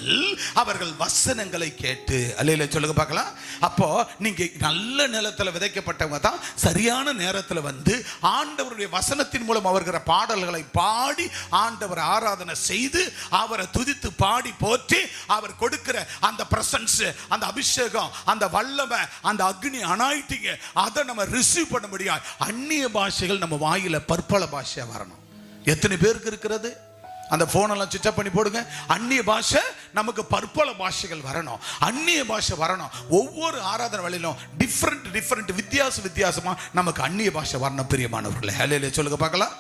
Speaker 1: அவர்கள் வசனங்களை கேட்டு, அல்லேலூயா சொல்லுங்க பார்க்கலாம். அப்போ நீங்க நல்ல நிலத்தில் விதைக்கப்பட்டவங்க தான் சரியான நேரத்தில் வந்து ஆண்டவருடைய வசனத்தின் மூலம் அவர்கிற பாடல்களை பாடி ஆண்டவர் ஆராதனை செய்து அவரை துதித்து பாடி போற்றி அவர் கொடுக்கிற அந்த பிரசன்ஸ், அந்த அபிஷேகம், அந்த வல்லமை, அந்த அக்னி அனாயிட்டிங்க அதை நம்ம ரிசீவ் பண்ண முடியாது. அந்நிய பாஷைகள் நம்ம வாயில பற்பல பாஷையா வரணும். எத்தனை பேருக்கு இருக்கிறது? அந்த போனெல்லாம் சுவிட்ச் ஆஃப் பண்ணி போடுங்க. அந்நிய பாஷை நமக்கு பற்பல பாஷைகள் வரணும், அந்நிய பாஷை வரணும். ஒவ்வொரு ஆராதனை வேளையிலும் டிஃபரெண்ட் வித்தியாசமா நமக்கு அந்நிய பாஷை வரணும். பிரியமானவர்களே, அல்லேலூயா சொல்லுங்க பார்க்கலாம்.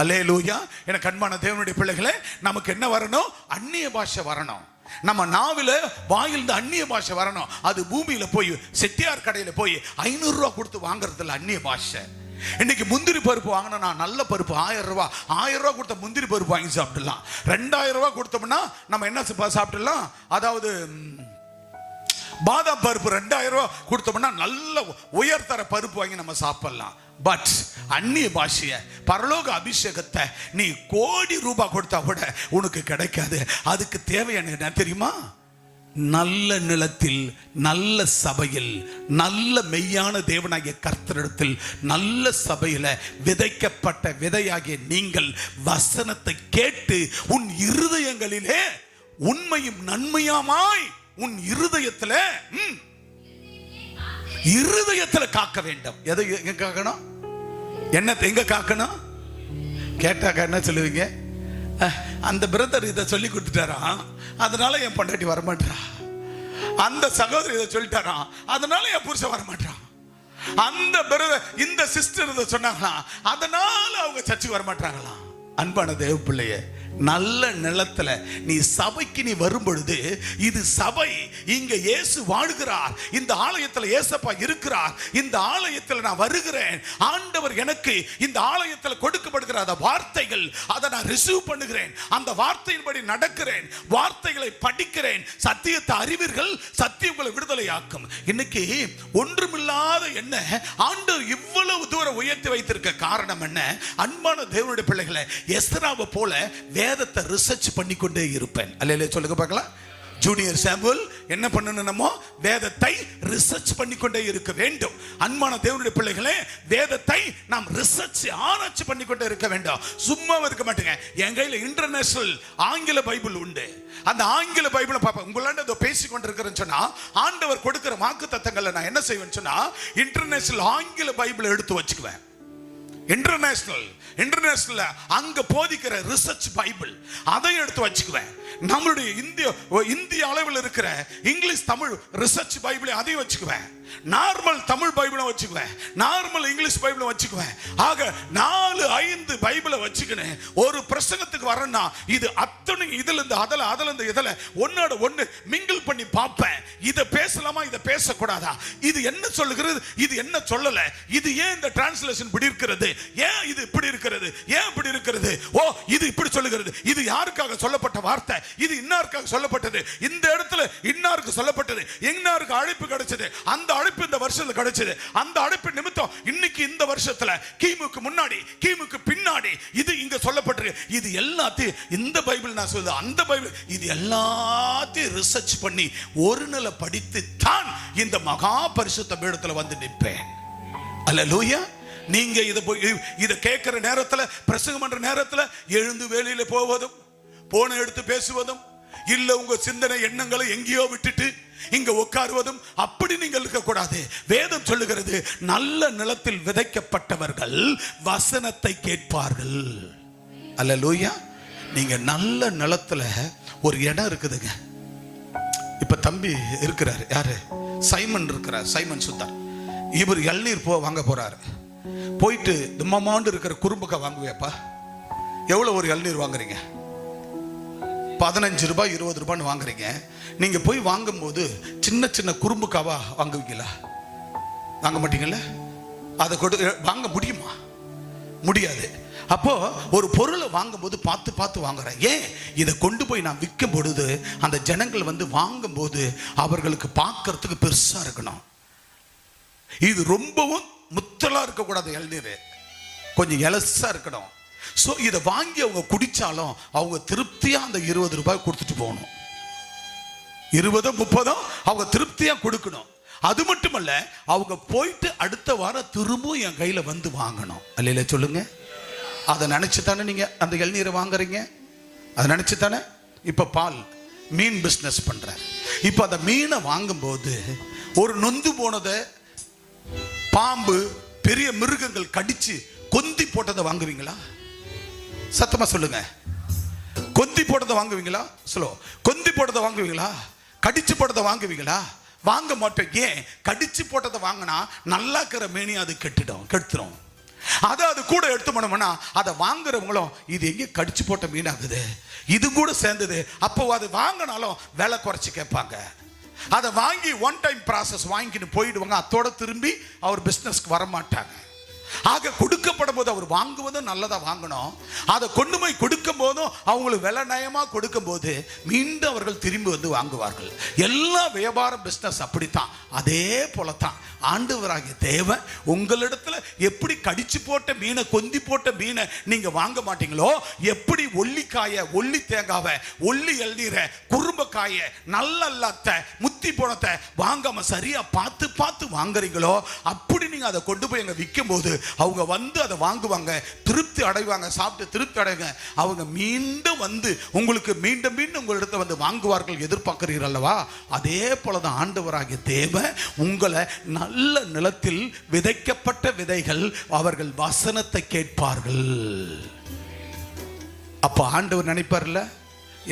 Speaker 1: அல்லேலூயா. எனக்கு அன்பான தேவனுடைய பிள்ளைகளே, நமக்கு என்ன வரணும்? அந்நிய பாஷை வரணும். நம்ம நாவில வாயிலிருந்து அந்நிய பாஷை வரணும். அது பூமியில போய் செட்டியார் கடையில போய் 500 ரூபாய் கொடுத்து வாங்குறதுல அந்நிய பாஷை. இன்னைக்கு முந்திரி பருப்பு வாங்கினா நல்ல பருப்பு 1000 ரூபாய், 1000 ரூபாய் கொடுத்த முந்திரி பருப்பு வாங்கி சாப்பிடலாம். 2000 ரூபாய் கொடுத்தோம்னா நம்ம என்ன சாப்பிடலாம்? அதாவது பாதாம் பருப்பு 2000 ரூபாய் கொடுத்தோம்னா நல்ல உயர்தர பருப்பு வாங்கி நம்ம சாப்பிடலாம். பட் அந்நிய பாஷைய, பரலோக அபிஷேகத்தை நீ கோடி ரூபாய் கொடுத்தா கூட உனக்கு கிடைக்காது. அதுக்கு தேவையான என்ன தெரியுமா? நல்ல நிலத்தில், நல்ல சபையில், நல்ல மெய்யான தேவனாகிய கர்த்தரிடத்தில், நல்ல சபையில விதைக்கப்பட்ட விதையாகிய நீங்கள் வசனத்தை கேட்டு உன் இருதயங்களிலே உண்மையும் நன்மையாமாய் உன் இருதயத்துல காக்க வேண்டும். எதை எங்க காக்கணும்? என்னத்தை எங்க காக்கணும்? கேட்டாக்க என்ன சொல்லுவீங்க? அந்த பிரதர் இதை சொல்லி கொடுத்துட்டாராம், அதனால என் பொண்டாட்டி வரமாட்டா. அந்த சகோதரி இதை சொல்லிட்டாராம், அதனால என் புருஷன் வரமாட்டான். அந்த பிரதர், இந்த சிஸ்டர் இதை சொன்னாங்களாம், அதனால அவங்க சர்ச்சுக்கு வரமாட்டாங்களாம். அன்பான தேவ பிள்ளையே, நல்ல நிலத்துல நீ சபைக்கு நீ வரும் பொழுது, இது சபை, இங்க இயேசு வாழ்கிறார், இந்த ஆலயத்தில் இயேசப்பா இருக்கிறார், இந்த ஆலயத்தில் நான் வருகிறேன், ஆண்டவர் எனக்கு இந்த ஆலயத்தில் கொடுக்கப்படுகிற அந்த வார்த்தைகள், அதை நான் ரிசீவ் பண்ணுகிறேன், அந்த வார்த்தையின்படி நடக்கிறேன், வார்த்தைகளை படிக்கிறேன், சத்தியத்தை அறிவீர்கள், சத்தியம் உங்களை விடுதலையாக்கும். இன்னைக்கு ஒன்றுமில்லாத என்ன ஆண்டவர் இவ்வளவு தூரம் உயர்த்தி வைத்திருக்க காரணம் என்ன? அன்பான தேவனுடைய பிள்ளைகளை, எஸ்தராவை போல வேதத்தை ரிசர்ச் பண்ணிக்கொண்டே இருப்பேன். அல்லேலூயா சொல்லுங்க பார்க்கலாம். ஜூனியர் சாமுவேல் என்ன பண்ணணுமோ வேதத்தை ரிசர்ச் பண்ணிக்கொண்டே இருக்க வேண்டும். அன்பான தேவனுடைய பிள்ளைகளே, வேதத்தை நாம் ரிசர்ச் ஆராய்ச்சி பண்ணிக்கொண்டே இருக்க வேண்டும். சும்மா இருக்க மாட்டேங்க. என் கையில் இன்டர்நேஷனல் ஆங்கில பைபிள் உண்டு. அந்த ஆங்கில பைபிளை பார்ப்பேன். உங்களாண்ட பேசி கொண்டிருக்கிறேன்னு சொன்னா, ஆண்டவர் கொடுக்கிற வாக்கு தத்தங்களை நான் என்ன செய்வேன்னு சொன்னா, இன்டர்நேஷனல் ஆங்கில பைபிளை எடுத்து வச்சுக்குவேன். இன்டர்நேஷனல் அங்க போதிக்கிற ரிசர்ச் பைபிள் அதை எடுத்து வச்சுக்குவேன். நம்மளுடைய இந்திய அளவில் இருக்கிற இங்கிலீஷ் தமிழ் ரிசர்ச் பைபிளை அதையும் வச்சுக்குவேன். நார்மல் தமிழ் பைபிளை வச்சுக்குவேன், நார்மல் இங்கிலீஷ் பைபிளை வச்சுக்குவேன். ஆக 4-5 பைபிளை வச்சுக்கினேன். ஒரு பிரசங்கத்துக்கு வரேன்னா இது அத்தனை இதுல இருந்து அதுல இருந்து இதுல ஒன்னோட ஒண்ணு மிங்கிள் பண்ணி பார்ப்பேன். இதை பேசலாமா, இதை பேசக்கூடாதா, இது என்ன சொல்லுகிறது, இது என்ன சொல்லல, இது ஏன் இந்த டிரான்ஸ்லேஷன் இப்படி இருக்கிறது, ஏன் இது இப்படி இருக்கிறது, ஏன் இப்படி இருக்கிறது, ஓ இது இப்படி சொல்லுகிறது, இது யாருக்காக சொல்லப்பட்ட வார்த்தை, இது இன்னாருக்காக சொல்லப்பட்டது, இந்த இடத்துல இன்னாருக்கு சொல்லப்பட்டது, இன்னாருக்கு அழைப்பு கிடைச்சது, அந்த அழைப்பு இந்த வருஷத்துல கிடைச்சது, அந்த அழைப்பு நிமித்தம் இன்னைக்கு இந்த வருஷத்துல கிமுக்கு முன்னாடி கிமுக்கு பின்னாடி இது இங்க சொல்லப்பட்டிருக்கு. இது எல்லாத்தையும் இந்த பைபிள் நான் சொல்லுது, அந்த பைபிள், இது எல்லாத்தையும் ரிசர்ச் பண்ணி ஒரு நிலை படித்து தான் இந்த மகா பரிசுத்த பீடத்துல வந்து நிற்பேன். அல்லேலூயா. நீங்க இதை கேட்கிற நேரத்துல, பிரசங்கம் பண்ற நேரத்துல எழுந்து வேலையில போவதும், போன எடுத்து பேசுவதும், இல்ல உங்க சிந்தனை எண்ணங்களை எங்கேயோ விட்டுட்டு இங்க உட்காருவதும், அப்படி நீங்கள் இருக்க கூடாது. வேதம் சொல்லுகிறது, நல்ல நிலத்தில் விதைக்கப்பட்டவர்கள் வசனத்தை கேட்பார்கள். அல்லேலூயா. நீங்க நல்ல நிலத்துல ஒரு இடம் இருக்குதுங்க. இப்ப தம்பி இருக்கிறாரு, யாரு? சைமன் இருக்கிறார், சைமன் சுத்தார். இவர் இளநீர் வாங்க போறாரு. போயிட்டு தும்மமாண்டு இருக்கிற குறும்புக்கா வாங்குவேப்பா. எவ்வளவு ஒரு இளநீர் வாங்குறீங்க? 15 ரூபாய் 20 ரூபான்னு வாங்குறீங்க. நீங்க போய் வாங்கும் போது சின்ன சின்ன குறும்புக்காவா வாங்குவீங்களா? வாங்க மாட்டீங்கல்ல? அதை வாங்க முடியுமா? முடியாது. அப்போ ஒரு பொருளை வாங்கும் போது பார்த்து பார்த்து வாங்குறேன். ஏன்? இதை கொண்டு போய் நான் விற்கும் பொழுது அந்த ஜனங்கள் வந்து வாங்கும் போது அவர்களுக்கு பார்க்கறதுக்கு பெருசா இருக்கணும். இது ரொம்பவும் முத்தலா இருக்கக்கூடாது இளநீர், கொஞ்சம் எலசா இருக்கணும். ஸோ இதை வாங்கி அவங்க குடிச்சாலும் அவங்க திருப்தியா அந்த 20 ரூபாய் கொடுத்துட்டு போகணும். 20 30 அவங்க திருப்தியா கொடுக்கணும். அது மட்டுமல்ல, அவங்க போயிட்டு அடுத்த வாரம் திரும்பவும் என் கையில வந்து வாங்கணும். அல்ல சொல்லுங்க. அதை நினைச்சு தானே நீங்க அந்த இளநீரை வாங்குறீங்க? அதை நினைச்சு தானே. இப்ப பால் மீன் பிசினஸ் பண்ற, இப்ப அந்த மீனை வாங்கும்போது ஒரு நொந்து போனதை பாம்பு பெரிய மிருகங்கள் கடிச்சு கொந்தி போட்டதை வாங்குவீங்களா? சத்தமா சொல்லுங்க. கொந்தி போட்டதை வாங்குவீங்களா? சொல்லோ. கொந்தி போட்டதை வாங்குவீங்களா? கடிச்சு போட்டதை வாங்குவீங்களா? வாங்க மாட்டோம். ஏன்? கடிச்சு போட்டதை வாங்கினா நல்லா இருக்கிற மீனி அது கெடுத்துரும். அது கூட எடுத்து போனோம்னா அதை வாங்குறவங்களும் இது எங்க கடிச்சு போட்ட மீனாகுது, இது கூட சேர்ந்தது, அப்போ அது வாங்கினாலும் விலை குறைச்சு கேட்பாங்க. அதை வாங்கி ஒன் டைம் ப்ராசஸ் வாங்கிட்டு போயிடுவாங்க. அதோட திரும்பி அவர் பிசினஸ்க்கு வர மாட்டாங்க. ஆக கொடுக்கப்படும் போது அவர் வாங்குவதும் நல்லதா வாங்கணும். அதை கொண்டு போய் கொடுக்கும் போதும் அவங்களுக்கு விலை நயமா கொடுக்கும் போது மீண்டும் அவர்கள் திரும்பி வந்து வாங்குவார்கள். எல்லா வியாபார பிசினஸ் அப்படித்தான். அதே போலத்தான் ஆண்டவராகிய தேவன் உங்களிடத்துல எப்படி கடிச்சு போட்ட மீனை, கொந்தி போட்ட மீனை நீங்க வாங்க மாட்டீங்களோ, எப்படி ஒல்லிக்காய, ஒல்லி தேங்காவை, ஒல்லி இளநீரை, குறும்பக்காய, நல்ல முத்தி போனத்தை வாங்காம சரியா பார்த்து பார்த்து வாங்குறீங்களோ, அப்படி நீங்க அதை கொண்டு போய் அங்க விற்கும் போது அவங்க வந்து அதை வாங்குவாங்க, திருப்தி அடைவாங்க, சாப்பிட்டு திருப்தி அடைவாங்க. அவங்க மீண்டும் வந்து உங்களுக்கு மீண்டும் மீண்டும் உங்களிடத்தை வந்து வாங்குவார்கள். எதிர்பார்க்கிறீர்கள் அல்லவா? அதே போலதான் ஆண்டவராகிய தேவன் உங்களை நல்ல நிலத்தில் விதைக்கப்பட்ட விதைகள், அவர்கள் வசனத்தை கேட்பார்கள். அப்ப ஆண்டவர் நினைப்பார்ல,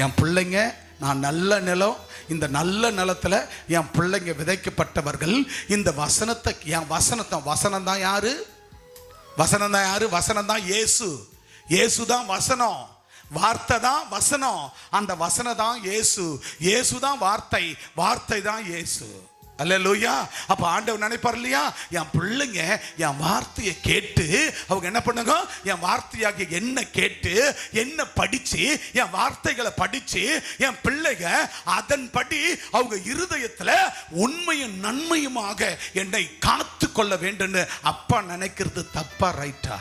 Speaker 1: என் பிள்ளைங்க நான் நல்ல நிலம், இந்த நல்ல நிலத்துல என் பிள்ளைங்க விதைக்கப்பட்டவர்கள், இந்த வசனத்தை, என் வசனம் தான் யாரு? வசனம் தான் யாரு? வசனம் தான் இயேசு. இயேசு தான் வசனம், வார்த்தை தான் வசனம், அந்த வசனம் தான் இயேசு, இயேசு தான் வார்த்தை, வார்த்தை தான் இயேசு. அல்லேலூயா. அப்ப ஆண்டவர் நினைப்பார் இல்லையா, என் பிள்ளைங்க என் வார்த்தையை கேட்டு அவங்க என்ன பண்ணுங்க, என் வார்த்தையாகிய என்ன கேட்டு என்ன படிச்சு, என் வார்த்தைகளை படிச்சு என் பிள்ளைங்க அதன்படி அவங்க இருதயத்துல உண்மையும் நன்மையுமாக என்னை காத்து கொள்ள வேண்டும். அப்பா நினைக்கிறது தப்பா ரைட்டா?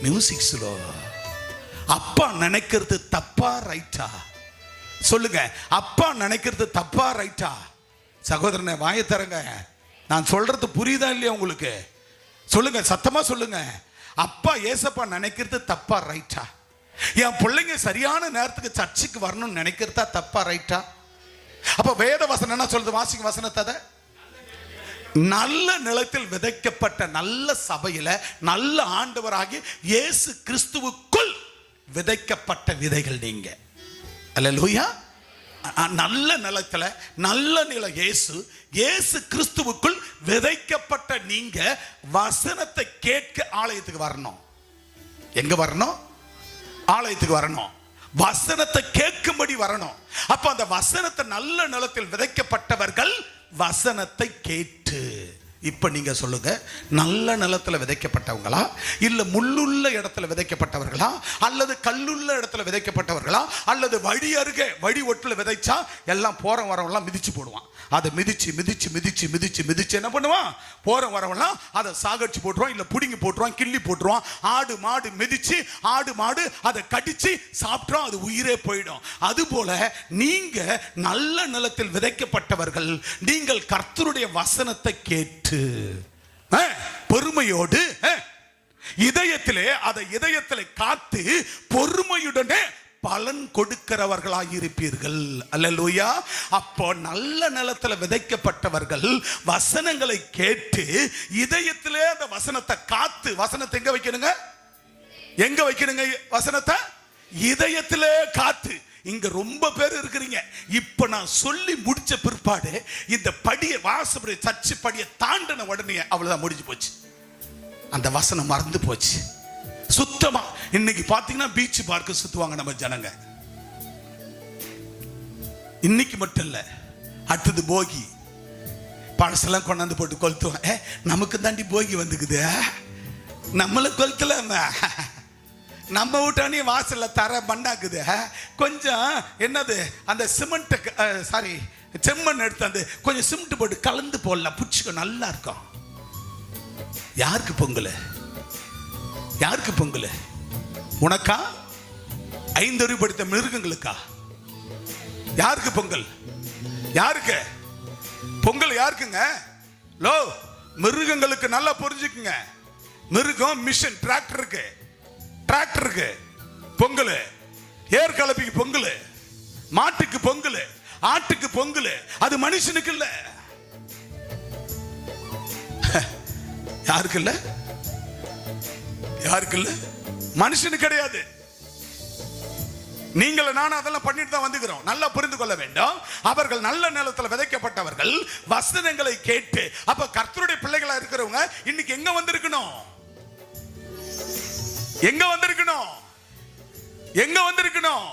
Speaker 1: Music slow. அப்பா நினைக்கிறது தப்பா ரைட்டா? சொல்லுங்க. அப்பா நினைக்கிறது தப்பா ரைட்டா? சகோதரனை வாயை தரங்க. நான் சொல்றது புரியுதா இல்லையா உங்களுக்கு? சொல்லுங்க, சத்தமா சொல்லுங்க. அப்பா ஏசப்பா நினைக்கிறது தப்பா ரைட்டா? என் பிள்ளைங்க சரியான நேரத்துக்கு சர்ச்சுக்கு வரணும்னு நினைக்கிறதா தப்பா ரைட்டா? அப்ப வேத வசனம் என்ன சொல்றது? வாசிங்க வசனத்தை. நல்ல நிலத்தில் விதைக்கப்பட்ட நல்ல சபையில நல்ல ஆண்டவராகிய இயேசு கிறிஸ்துவுக்குள் விதைக்கப்பட்ட விதைகள் நீங்க. அல்லேலூயா. நல்ல நிலத்துல, நல்ல நிலம் இயேசு, இயேசு கிறிஸ்துவுக்குள் விதைக்கப்பட்ட நீங்க வசனத்தை கேட்க ஆலயத்துக்கு வரணும். எங்க வரணும்? ஆலயத்துக்கு வரணும். வசனத்தை கேட்கும்படி வரணும். அப்ப அந்த வசனத்தை, நல்ல நிலத்தில் விதைக்கப்பட்டவர்கள் வசனத்தை கேட்டு. இப்ப நீங்க சொல்லுங்க, நல்ல நிலத்துல விதைக்கப்பட்டவங்களா, இல்ல முள்ளுள்ள இடத்துல விதைக்கப்பட்டவர்களா, அல்லது கல்லுள்ள இடத்துல விதைக்கப்பட்டவர்களா, அல்லது வழி அருகே வழி ஒட்டுல விதைச்சா எல்லாம் போற வரவெல்லாம் மிதிச்சு போடுவான். அதை மிதிச்சு மிதிச்சு மிதிச்சு மிதிச்சு மிதிச்சு என்ன பண்ணுவான்? போற வரவெல்லாம் அதை சாகடிச்சு போட்டுருவான், இல்ல புடுங்கி போட்டுருவான், கிள்ளி போட்டுருவான். ஆடு மாடு மிதிச்சு, ஆடு மாடு அதை கடிச்சு சாப்பிட்டோம், அது உயிரே போயிடும். அது போல நீங்க நல்ல நிலத்தில் விதைக்கப்பட்டவர்கள், நீங்கள் கர்த்தருடைய வசனத்தை கேட்டு பொறுமையோடு இதயத்திலே, அதை இதயத்திலே காத்து பொறுமையுடனே பலன் கொடுக்கிறவர்களாயிருப்பீர்கள். அல்லேலூயா. அப்போ நல்ல நிலத்துல விதைக்கப்பட்டவர்கள் வசனங்களை கேட்டு இதயத்திலே அந்த வசனத்தை காத்து, வசனத்தை எங்க வைக்கணுங்க? எங்க வைக்கணுங்க வசனத்தை? இதயத்திலே காத்து. இங்க ரொம்ப பேர் இருக்கிறீங்க. இப்ப நான் சொல்லி முடிச்ச பிற்பாடு இந்த படியை, வாசப்படி சர்ச்சு படியை தாண்டின உடனே அவ்வளவுதான், முடிஞ்சு போச்சு. அந்த வசனம் மறந்து போச்சு சுத்தமா. இன்னைக்கு பாத்தீங்கன்னா பீச் பார்க்க சுத்துவாங்க நம்ம ஜனங்க. இன்னைக்கு மட்டும் இல்ல, அடுத்தது போகி பழசெல்லாம் கொண்டாந்து போட்டு கொளுத்துவாங்க. நமக்கு தாண்டி போகி வந்துக்குது, நம்மள கொளுத்தல. நம்ம வீட்டானே வாசல்ல தர மண்ணாக்குது. கொஞ்சம் என்னது அந்த சிமெண்ட், சாரி செம்மண் எடுத்து அந்த கொஞ்சம் சிமெண்ட் போட்டு கலந்து போடலாம், புடிச்சுக்க, நல்லா இருக்கும். யாருக்கு பொங்கல்? யாருக்கு பொங்கல்? உனக்கா? 5 அறிவு படித்த மிருகங்களுக்கா? யாருக்கு பொங்கல்? யாருக்கு பொங்கல்? யாருக்குங்க? லோ, மிருகங்களுக்கு நல்லா புரிஞ்சுக்குங்க. மிருகம் மிஷின், டிராக்டருக்கு பொங்கல், ஏர் கலப்பிக்கு பொங்கல், மாட்டுக்கு பொங்கல், ஆட்டுக்கு பொங்கல். அது மனுஷனுக்கு இல்ல. யாருக்கு இல்ல? யாருக்கு இல்ல? மனுஷனுக்கு கிடையாது. நீங்கள் நானும் அதெல்லாம் பண்ணிட்டு தான் வந்துக்கிறோம். நல்லா புரிந்து கொள்ள வேண்டும். அவர்கள் நல்ல நிலத்தில் விதைக்கப்பட்டவர்கள், வசனங்களை கேட்டு. அப்ப கர்த்தருடைய பிள்ளைகளா இருக்கிறவங்க இன்னைக்கு எங்க வந்திருக்கணும்? எங்க வந்திருக்கணும்? எங்க வந்திருக்கணும்?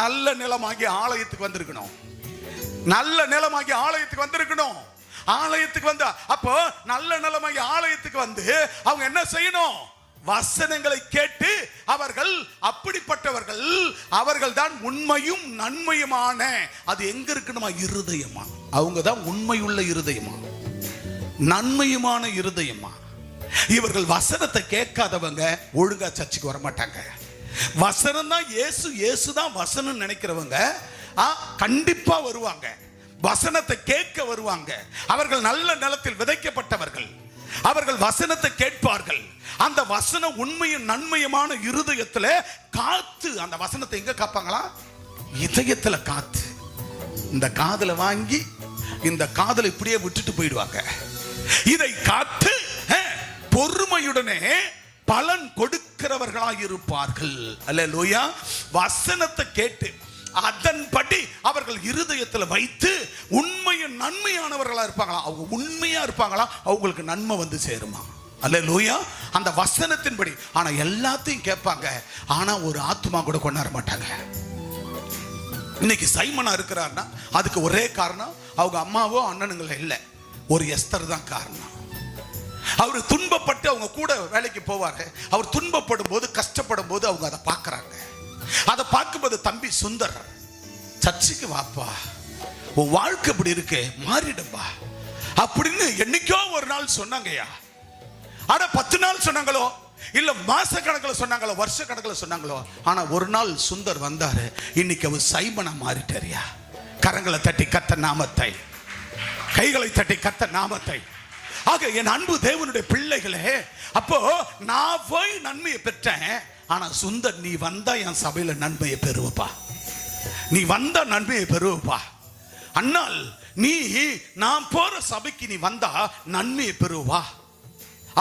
Speaker 1: நல்ல நிலமாகிய ஆலயத்துக்கு வந்திருக்கணும். நல்ல நிலமாகிய ஆலயத்துக்கு வந்திருக்கணும். ஆலயத்துக்கு வந்தா அப்போ நல்ல நிலமாகிய ஆலயத்துக்கு வந்து அவங்க என்ன செய்யணும்? வசனங்களை கேட்டு அவர்கள் அப்படிப்பட்டவர்கள், அவர்கள் தான் உண்மையும் நன்மையுமான. அது எங்க இருக்கணுமா? இருதயமா. அவங்க தான் உண்மையுள்ள இருதயமா, நன்மையுமான இருதயமா. இவர்கள் வசனத்தை கேட்காதவங்க ஒழுங்கா சர்ச்சுக்கு வர மாட்டாங்க. வசனம் தான் இயேசு, இயேசு தான் வசனம் நினைக்கிறவங்க கண்டிப்பா வருவாங்க, வசனத்தை கேட்க வருவாங்க. அவர்கள் நல்ல நிலத்தில் விதைக்கப்பட்டவர்கள். அவர்கள் வசனத்தை கேட்பார்கள். அந்த வசனம் உண்மையும் நன்மையுமான இருதயத்துல காத்து. அந்த வசனத்தை எங்க காப்பாங்களா? இதயத்துல காத்து. இந்த காதலை வாங்கி இந்த காதலை இப்படியே விட்டுட்டு போயிடுவாங்க. இதை காத்து பொறுமையுடனே பலன் கொடுக்கிறவர்களாக இருப்பார்கள். அல்லேலூயா. வசனத்தை கேட்டு அதன்படி அவர்கள் இருதயத்தில் வைத்து உண்மையும் நன்மையானவர்களா இருப்பாங்களா? அவங்க உண்மையா இருப்பாங்களா? அவங்களுக்கு நன்மை வந்து சேருமா? அல்லேலூயா. அந்த வசனத்தின்படி. ஆனா எல்லாத்தையும் கேட்பாங்க, ஆனா ஒரு ஆத்மா கூட கொண்டாட மாட்டாங்க. இன்னைக்கு சைமனா இருக்கிறார்னா அதுக்கு ஒரே காரணம், அவங்க அம்மாவோ அண்ணனுங்களோ இல்லை, ஒரு எஸ்தர் தான் காரணம். அவர் துன்பப்பட்டு அவங்க கூட வேலைக்கு போவாங்க. அவர் துன்பப்படும் போது, கஷ்டப்படும் போது அவங்க அதை பார்க்கறாங்க. அதை பார்க்கும்போது, தம்பி சுந்தர், சர்ச்சுக்கு வாப்பா, உன் வாழ்க்கை இப்படி இருக்கு, மாறிடும்பா அப்படின்னு என்னைக்கோ ஒரு நாள் சொன்னாங்கய்யா. ஆனா 10 நாள் சொன்னாங்களோ, இல்ல மாச கணக்கில் சொன்னாங்களோ, வருஷ கணக்கில் சொன்னாங்களோ, ஆனா ஒரு நாள் சுந்தர் வந்தாரு. இன்னைக்கு அவர் சைமனா மாறிட்டாரியா. கரங்களை தட்டி கத்த நாமத்தை, கைகளை தட்டி கத்த நாமத்தை. ஆக என் அன்பு தேவனுடைய பிள்ளைகளே, அப்போ நான் போய் நன்மையை பெற்றேன். ஆனா சுந்தர், நீ வந்தா என் சபையில நன்மையை பெறுவப்பா, நீ வந்தா நன்மையை பெறுவப்பா. அண்ணால் நீ நான் போற சபைக்கு நீ வந்தா நன்மையை பெறுவா.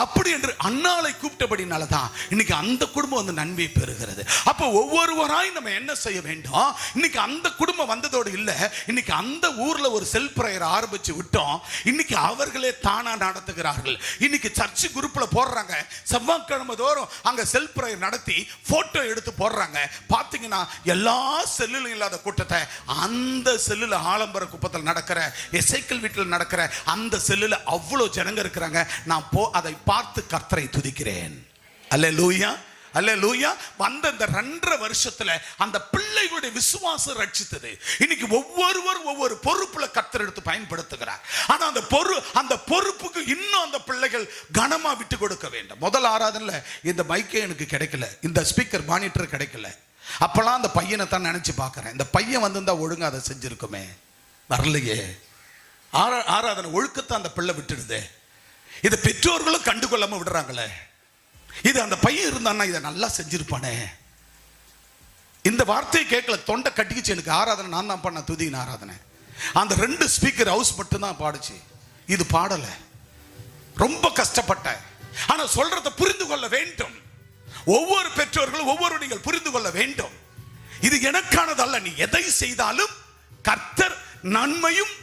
Speaker 1: அப்படி என்று அண்ணாளை கூப்பிட்டபடினாலதான் இன்னைக்கு அந்த குடும்பம் வந்து நன்மை பெறுகிறது. அப்போ ஒவ்வொருவராய் நம்ம என்ன செய்ய வேண்டும்? இன்னைக்கு அந்த குடும்பம் வந்ததோடு இல்லை, இன்னைக்கு அந்த ஊர்ல ஒரு செல்ஃப் பிரேயர் ஆரம்பிச்சு விட்டோம். இன்னைக்கு அவர்களே தானா நடத்துகிறார்கள். இன்னைக்கு சர்ச்சு குரூப்ல போடுறாங்க, செவ்வாய்க்கிழமை தோறும் அங்க செல்ஃப் பிரேயர் நடத்தி போட்டோ எடுத்து போடுறாங்க. பாத்தீங்கன்னா எல்லா செல்லுலும் இல்லாத கூட்டத்தை அந்த செல்லுல ஆலம்பர குப்பத்தில் நடக்கிற, எசைக்கல் வீட்டில் நடக்கிற அந்த செல்லுல அவ்வளவு ஜனங்க இருக்கிறாங்க. நான் அதை பார்த்து கர்த்தரை துதிக்கிறேன். அல்லேலூயா, அல்லேலூயா. வந்த இந்த 2.5 வருஷத்துல அந்த பிள்ளைகளுடைய விசுவாசம் ரட்சித்தது. இன்னைக்கு ஒவ்வொருவரும் ஒவ்வொரு பொறுப்புல கர்த்தர் எடுத்து பயன்படுத்துகிறார். ஆனா அந்த பொறுப்புக்கு இன்னும் அந்த பிள்ளைகள் கனமா விட்டு கொடுக்க வேண்டும். முதல் ஆராதனையில இந்த மைக்கே எனக்கு கிடைக்கல, இந்த ஸ்பீக்கர் மானிட்டர் கிடைக்கல. அப்பெல்லாம் அந்த பையனை தான் நினைச்சு பார்க்கிறேன், இந்த பையன் வந்திருந்தா ஒழுங்கா அதை செஞ்சிருக்குமே, வரலையே. ஆராதனை ஒழுக்கத்தை அந்த பிள்ளை விட்டுடுது. இதை பெற்றோர்களும் கண்டுகொள்ளாம விடுறாங்களே. இது அந்த பையன் இருந்தான்னா இதை நல்லா செஞ்சிருப்பானே. இந்த வார்த்தையை கேட்கல, தொண்டை கட்டிக்கிச்சு எனக்கு. ஆராதனை நான் தான் பண்ண, துதியின் ஆராதனை. அந்த 2 ஸ்பீக்கர் ஹவுஸ் மட்டும் தான் பாடுச்சு, இது பாடல. ரொம்ப கஷ்டப்பட்டேன். ஆனா சொல்றதை புரிந்து கொள்ள வேண்டும். ஒவ்வொரு பெற்றோர்களும் ஒவ்வொரு நீங்கள் புரிந்து கொள்ள வேண்டும். இது எனக்கானதல்ல. நீ எதை செய்தாலும் கர்த்தர் நன்மையும்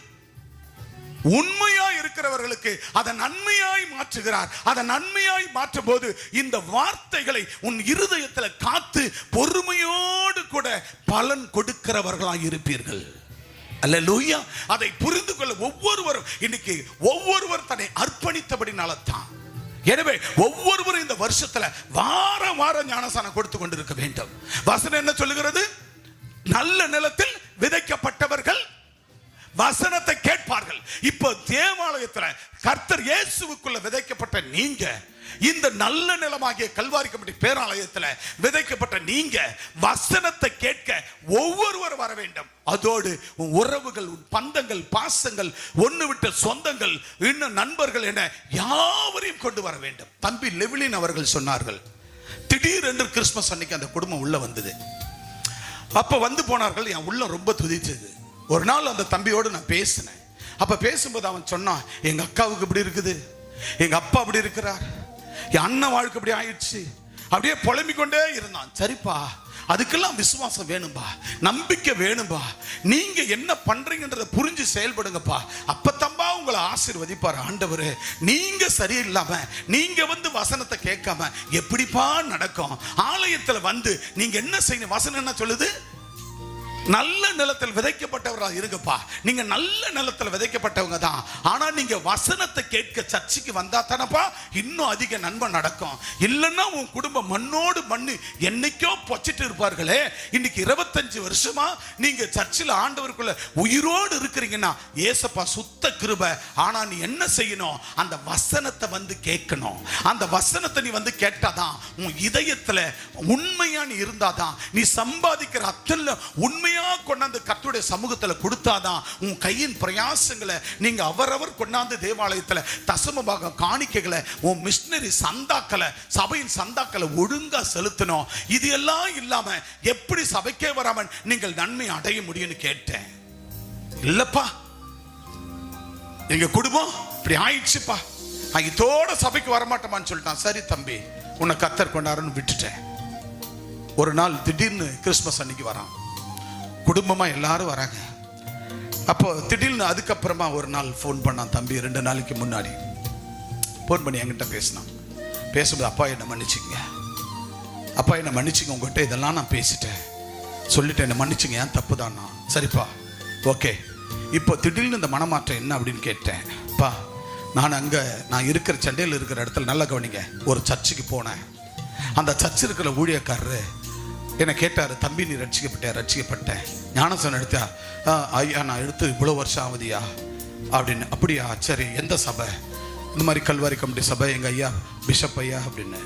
Speaker 1: உண்மையாய் இருக்கிறவர்களுக்கு அதை நன்மையாய் மாற்றுகிறார். அதை நன்மையாய் மாற்றும் போது இந்த வார்த்தைகளை உன் இருதயத்தில் காத்து பொறுமையோடு கூட பலன் கொடுக்கிறவர்களாய் இருப்பீர்கள். அல்லேலூயா. அதை புரிந்து கொள்ள ஒவ்வொருவரும் இன்னைக்கு ஒவ்வொருவர் தன்னை அர்ப்பணித்தபடினால தான். எனவே ஒவ்வொருவரும் இந்த வருஷத்துல வாரம் வாரம் ஞானசானம் கொடுத்து கொண்டிருக்க வேண்டும். வசனம் என்ன சொல்லுகிறது? நல்ல நிலத்தில் விதைக்கப்பட்டவர்கள், வசனத்தை கேட்பார்கள். இப்போ தேவாலயத்தில் கர்த்தர் இயேசுவுக்குள்ள விதைக்கப்பட்ட நீங்க, இந்த நல்ல நிலமாகிய கல்வாரி கமிட்டி பேராலயத்தில் விதைக்கப்பட்ட நீங்க வசனத்தை கேட்க ஒவ்வொருவர் வர வேண்டும். அதோடு உன் உறவுகள், உன் பந்தங்கள், பாசங்கள், ஒன்னு விட்ட சொந்தங்கள், இன்னும் நண்பர்கள் என யாவரையும் கொண்டு வர வேண்டும். தம்பி லெவிலின் அவர்கள் சொன்னார்கள், திடீரென்று கிறிஸ்துமஸ் அன்னைக்கு அந்த குடும்பம் உள்ள வந்தது. அப்ப வந்து போனார்கள். என் உள்ள ரொம்ப துதிச்சது. ஒரு நாள் அந்த தம்பியோடு நான் பேசினேன். அப்ப பேசும்போது அவன் சொன்னான், எங்க அக்காவுக்கு இப்படி இருக்குது, எங்க அப்பா அப்படி இருக்கிறார், என் அண்ணன் வாழ்க்கை இப்படி ஆயிடுச்சு, அப்படியே புலம்பிக்கொண்டே இருந்தான். சரிப்பா, அதுக்கெல்லாம் விசுவாசம் வேணும்பா, நம்பிக்கை வேணும்பா, நீங்க என்ன பண்றீங்கன்றத புரிஞ்சு செயல்படுங்கப்பா, அப்பத்தம்பா உங்களை ஆசீர்வதிப்பார் ஆண்டவர். நீங்க சரியில்லாம நீங்க வந்து வசனத்தை கேட்காம எப்படிப்பா நடக்கும்? ஆலயத்துல வந்து நீங்க என்ன செய்யணும்? வசனம் என்ன சொல்லுது? நல்ல நிலத்தில் விதைக்கப்பட்டவரா இருங்கப்பா. நீங்க நல்ல நிலத்தில் விதைக்கப்பட்டவங்க தான். ஆனா நீங்க வசனத்தை கேட்க சர்ச்சுக்கு வந்தா தானப்பா இன்னும் அதிக நன்மை நடக்கும். இல்லைன்னா உன் குடும்பம் மண்ணோடு மண்ணு என்னைக்கோ பொச்சிட்டு இருப்பார்களே. இன்னைக்கு 25 வருஷமா நீங்க சர்ச்சில் ஆண்டவருக்குள்ள உயிரோடு இருக்கிறீங்கன்னா ஏசப்பா சுத்த கிருபை. ஆனா நீ என்ன செய்யணும்? அந்த வசனத்தை வந்து கேட்கணும். அந்த வசனத்தை நீ வந்து கேட்டாதான் உன் இதயத்துல உண்மையா நீ இருந்தாதான், நீ சம்பாதிக்கிற அத்தனை உண்மையா கொண்டாந்து கர்த்தருடைய சமூகத்துல கொடுத்தாதான் உன் கையின் பிரயாசங்களை நீங்க அவரவர் கொண்டாந்து தேவாலயத்துல தசம பாகம் காணிக்கைகளை, உன் மிஷனரி சந்தாக்களை, சபையின் சந்தாக்களை ஒழுங்கா செலுத்தணும். இது எல்லாம் இல்லாம எப்படி சபைக்கே வராமல் நீங்கள் நன்மை அடைய முடியும்னு கேட்டேன். இல்லப்பா, எங்க குடும்பம் இப்படி ஆயிடுச்சுப்பா, இதோட சபைக்கு வரமாட்டோமான்னு சொல்லிட்டான். சரி தம்பி, உன்னை கர்த்தர் கொண்டாருன்னு விட்டுட்டேன். ஒரு நாள் திடீர்னு கிறிஸ்துமஸ் அன்னைக்கு வரான், குடும்பமா எல்லாரும் வராங்க. அப்போ திடீர்னு அதுக்கப்புறமா ஒரு நாள் ஃபோன் பண்ணான் தம்பி. 2 நாளைக்கு முன்னாடி ஃபோன் பண்ணி என்கிட்ட பேசினான். பேசும்போது, அப்பா என்னை மன்னிச்சுங்க, அப்பா என்னை மன்னிச்சுங்க, உங்ககிட்ட இதெல்லாம் நான் பேசிட்டேன், சொல்லிட்டேன், என்னை மன்னிச்சுங்க, ஏன் தப்பு தானா? சரிப்பா, ஓகே. இப்போ திடீர்னு இந்த மனமாற்றம் என்ன அப்படின்னு கேட்டேன். அப்பா, நான் இருக்கிற சண்டையில் இருக்கிற இடத்துல நல்லா கவனிங்க, ஒரு சர்ச்சுக்கு போனேன். அந்த சர்ச்சு இருக்கிற ஊழியக்காரரு என்னை கேட்டார், தம்பி நீ ரட்சிக்கப்பட்டேன், ஞானசனம் எடுத்தா? ஐயா நான் எடுத்து இவ்வளோ வருஷம் ஆகுதியா அப்படின்னு. அப்படியா, சரி, எந்த சபை? இந்த மாதிரி கல்வாரி கமிட்டி சபை, எங்கள் ஐயா பிஷப் ஐயா அப்படின்னு.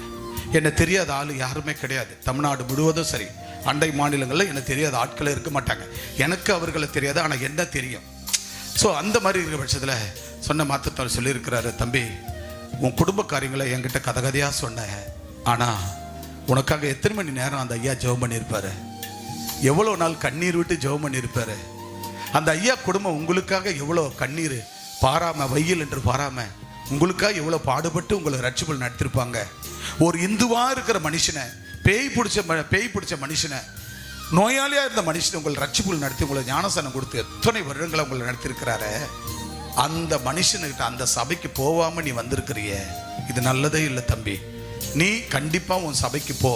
Speaker 1: என்னை தெரியாத ஆள் யாருமே கிடையாது தமிழ்நாடு முழுவதும். சரி, அண்டை மாநிலங்களில் எனக்கு தெரியாத ஆட்களே இருக்க மாட்டாங்க. எனக்கு அவர்களை தெரியாது, ஆனால் என்ன தெரியும். ஸோ அந்த மாதிரி இருக்கிற பட்சத்தில் சொன்ன மாற்றத்தால் சொல்லியிருக்கிறாரு, தம்பி உன் குடும்ப காரியங்களை என்கிட்ட கதையாக சொன்னேன், ஆனால் உனக்காக எத்தனை மணி நேரம் அந்த ஐயா ஜெபம் பண்ணியிருப்பாரு, எவ்வளோ நாள் கண்ணீர் விட்டு ஜெபம் பண்ணியிருப்பாரு. அந்த ஐயா குடும்பம் உங்களுக்காக எவ்வளோ கண்ணீர் பாராம, வெயில் என்று பாராம உங்களுக்காக எவ்வளோ பாடுபட்டு உங்களை ரட்சிப்புகள் நடத்திருப்பாங்க. ஒரு இந்துவா இருக்கிற மனுஷனை, பேய் பிடிச்ச மனுஷனை, நோயாளியா இருந்த மனுஷனை உங்களை ரட்சிப்புகள் நடத்தி உங்களை ஞானசனம் கொடுத்து எத்தனை வருடங்களை உங்களை நடத்திருக்கிறாரு. அந்த மனுஷனுக்கிட்ட அந்த சபைக்கு போவாம நீ வந்திருக்கிறிய, இது நல்லதே இல்லை தம்பி. நீ கண்டிப்பா உன் சபைக்கு போ,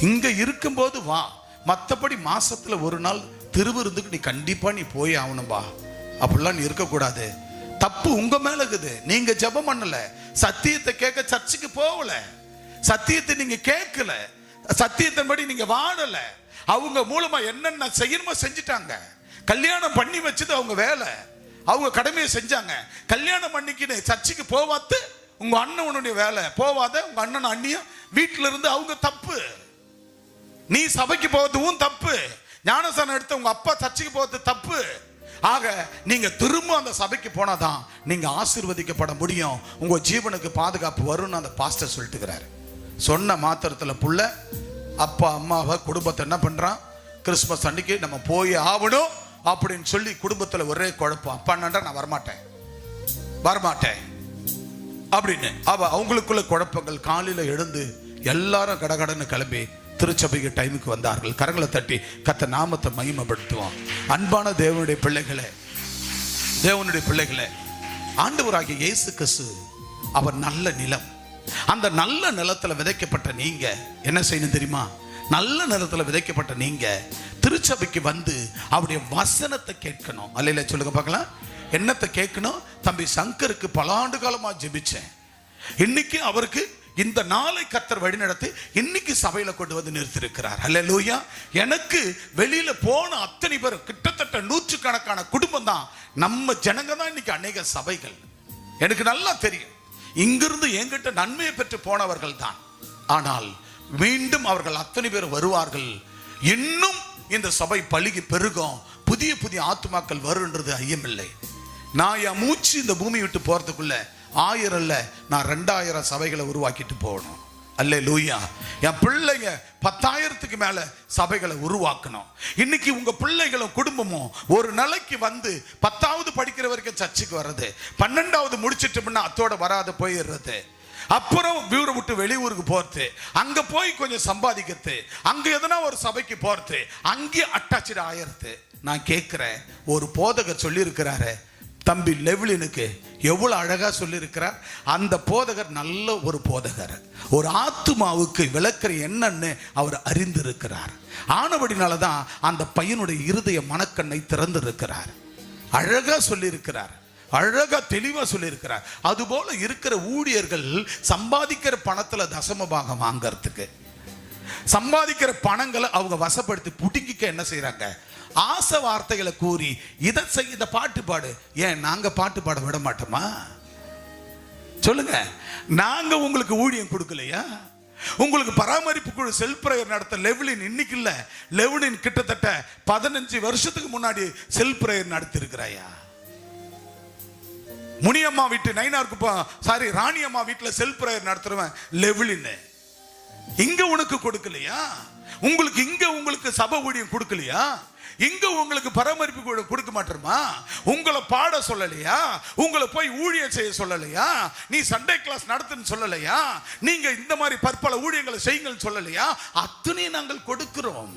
Speaker 1: இங்க இருக்கும்போது வா, மற்றபடி மாசத்துல ஒரு நாள் திருவிருந்துக்கு நீ கண்டிப்பா நீ போய் ஆகணும்பா. அப்படிலாம் நீ இருக்கக்கூடாது. தப்பு உங்க மேல இருக்குது. நீங்க ஜெபம் பண்ணல, சத்தியத்தை கேட்க சர்ச்சுக்கு போகல, சத்தியத்தை நீங்க கேட்கல, சத்தியத்தின்படி நீங்க வாழல. அவங்க மூலமா என்னென்ன செய்யணுமோ செஞ்சுட்டாங்க. கல்யாணம் பண்ணி வச்சது அவங்க வேலை, அவங்க கடமையை செஞ்சாங்க. கல்யாணம் பண்ணிக்கிட்டு சர்ச்சுக்கு போவாத்து உங்க அண்ணனுடைய வேலை, போவாத உங்க அண்ணன் அண்ணியும் வீட்டில இருந்து அவங்க தப்பு. நீ சபைக்கு போவதும் தப்பு, ஞானசனம் எடுத்து உங்க அப்பா சர்ச்சுக்கு போவது தப்பு. ஆக நீங்க திரும்ப அந்த சபைக்கு போனாதான் நீங்க ஆசீர்வதிக்கப்பட முடியும், உங்க ஜீவனுக்கு பாதுகாப்பு வரும்னு அந்த பாஸ்டர் சொல்லிட்டுக்கிறாரு. சொன்ன மாத்திரத்துல புள்ள அப்பா அம்மாவை குடும்பத்தை என்ன பண்றான், கிறிஸ்துமஸ் அன்னைக்கு நம்ம போய் ஆகணும் அப்படின்னு சொல்லி குடும்பத்துல ஒரே குழப்பம். அப்பா என்னடா நான் வரமாட்டேன் அப்படின்னு அவங்களுக்குள்ள குழப்பங்கள். காலையில எழுந்து எல்லாரும் கடகடன்னு கிளம்பி திருச்சபைக்கு டைமுக்கு வந்தார்கள். கரங்களை தட்டி கர்த்தர் நாமத்தை மகிமைப்படுத்துவோம். அன்பான தேவனுடைய பிள்ளைகளே, ஆண்டவராகிய இயேசு கிறிஸ்து அவர் நல்ல நிலம். அந்த நல்ல நிலத்துல விதைக்கப்பட்ட நீங்க என்ன செய்யணும் தெரியுமா? நல்ல நிலத்துல விதைக்கப்பட்ட நீங்க திருச்சபைக்கு வந்து அவருடைய வசனத்தை கேட்கணும். அல்லையில சொல்லுங்க பார்க்கலாம். என்னத்தை கேட்கணும்? தம்பி சங்கருக்கு பல ஆண்டு காலமா ஜெபிச்சேன், இன்னைக்கு அவருக்கு இந்த நாளை கர்த்தர் வழிநடத்தி இன்னைக்கு சபையில கொண்டு வந்து நிறுத்திருக்கிறார். அல்லேலூயா. எனக்கு வெளியில போன அத்தனை பேர், கிட்டத்தட்ட 100கணக்கான குடும்பம் தான், நம்ம ஜனங்க தான் இன்னைக்கு அநேக சபைகள். எனக்கு நல்லா தெரியும், இங்கிருந்து என்கிட்ட நன்மையை பெற்று போனவர்கள் தான். ஆனால் மீண்டும் அவர்கள் அத்தனை பேர் வருவார்கள். இன்னும் இந்த சபை பலுகி பெருகும், புதிய புதிய ஆத்துமாக்கள் வருன்றது ஐயமில்லை. நான் என் மூச்சு இந்த பூமி விட்டு போறதுக்குள்ள 1000 இல்ல, நான் 2000 சபைகளை உருவாக்கிட்டு போகணும். அல்லேலூயா. என் பிள்ளைங்க 10,000க்கு மேல சபைகளை உருவாக்கணும். இன்னைக்கு உங்க பிள்ளைகளும் குடும்பமும் ஒரு நிலைக்கு வந்து 10வது படிக்கிற வரைக்கும் சர்ச்சுக்கு வர்றது, 12வது முடிச்சிட்டு அத்தோட வராத போயிடுறது, அப்புறம் வீரை விட்டு வெளியூருக்கு போறது, அங்க போய் கொஞ்சம் சம்பாதிக்கிறது, அங்க எதனா ஒரு சபைக்கு போறது, அங்கே அட்டாச்சு ஆயிடுறது. நான் கேட்கிறேன், ஒரு போதகர் சொல்லி இருக்கிறாரு, தம்பி லெவ்லினுக்கு எவ்வளவு அழகா சொல்லி இருக்கிறார். அந்த போதகர் நல்ல ஒரு போதகர், ஒரு ஆத்துமாவுக்கு விளக்குற என்னன்னு அவர் அறிந்திருக்கிறார். ஆனபடினாலதான் அந்த பையனுடைய இருதய மனக்கண்ணை திறந்திருக்கிறார். அழகா சொல்லி இருக்கிறார், அழகா தெளிவா சொல்லி இருக்கிறார். அதுபோல இருக்கிற ஊழியர்கள் சம்பாதிக்கிற பணத்துல தசம பாகம் வாங்கறதுக்கு, சம்பாதிக்கிற பணங்களை அவங்க வசப்படுத்தி புடுங்கிக்க என்ன செய்யறாங்க, ஆசை வார்த்தைகளை கூறி இதை செய், இதை பாட்டு பாடு. ஏன் நாங்க பாட்டு பாட விட மாட்டோமா? சொல்லுங்க. நாங்க உங்களுக்கு ஊழியம் கொடுக்கலையா? உங்களுக்கு பராமரிப்பு குழு செல்ஃப் பிரேயர் நடத்த லெவ்லின் இன்னைக்கு இல்ல, லெவ்லின் கிட்டத்தட்ட 15 வருஷத்துக்கு முன்னாடி செல்ஃப் பிரேயர் நடத்தி இருக்கிறாயா? முனியம்மா வீட்டு நைனாருக்கு ராணி அம்மா வீட்டுல செல்ஃப் பிரேயர் நடத்துறவன் லெவ்லின். இங்க உனக்கு கொடுக்கலையா? உங்களுக்கு இங்க உங்களுக்கு சபை ஊழியம் கொடுக்கலையா? இங்க உங்களுக்கு பராமரிப்பு கொடுக்க மாட்டோமா? உங்களை பாட சொல்லலையா? உங்களை போய் ஊழியம் செய்ய சொல்லலையா? நீ சண்டே கிளாஸ் நடத்துன்னு சொல்லலையா? நீங்க இந்த மாதிரி பற்பல ஊழியங்களை செய்யுங்கள் சொல்லலையா? அத்தனை நாங்கள் கொடுக்கிறோம்.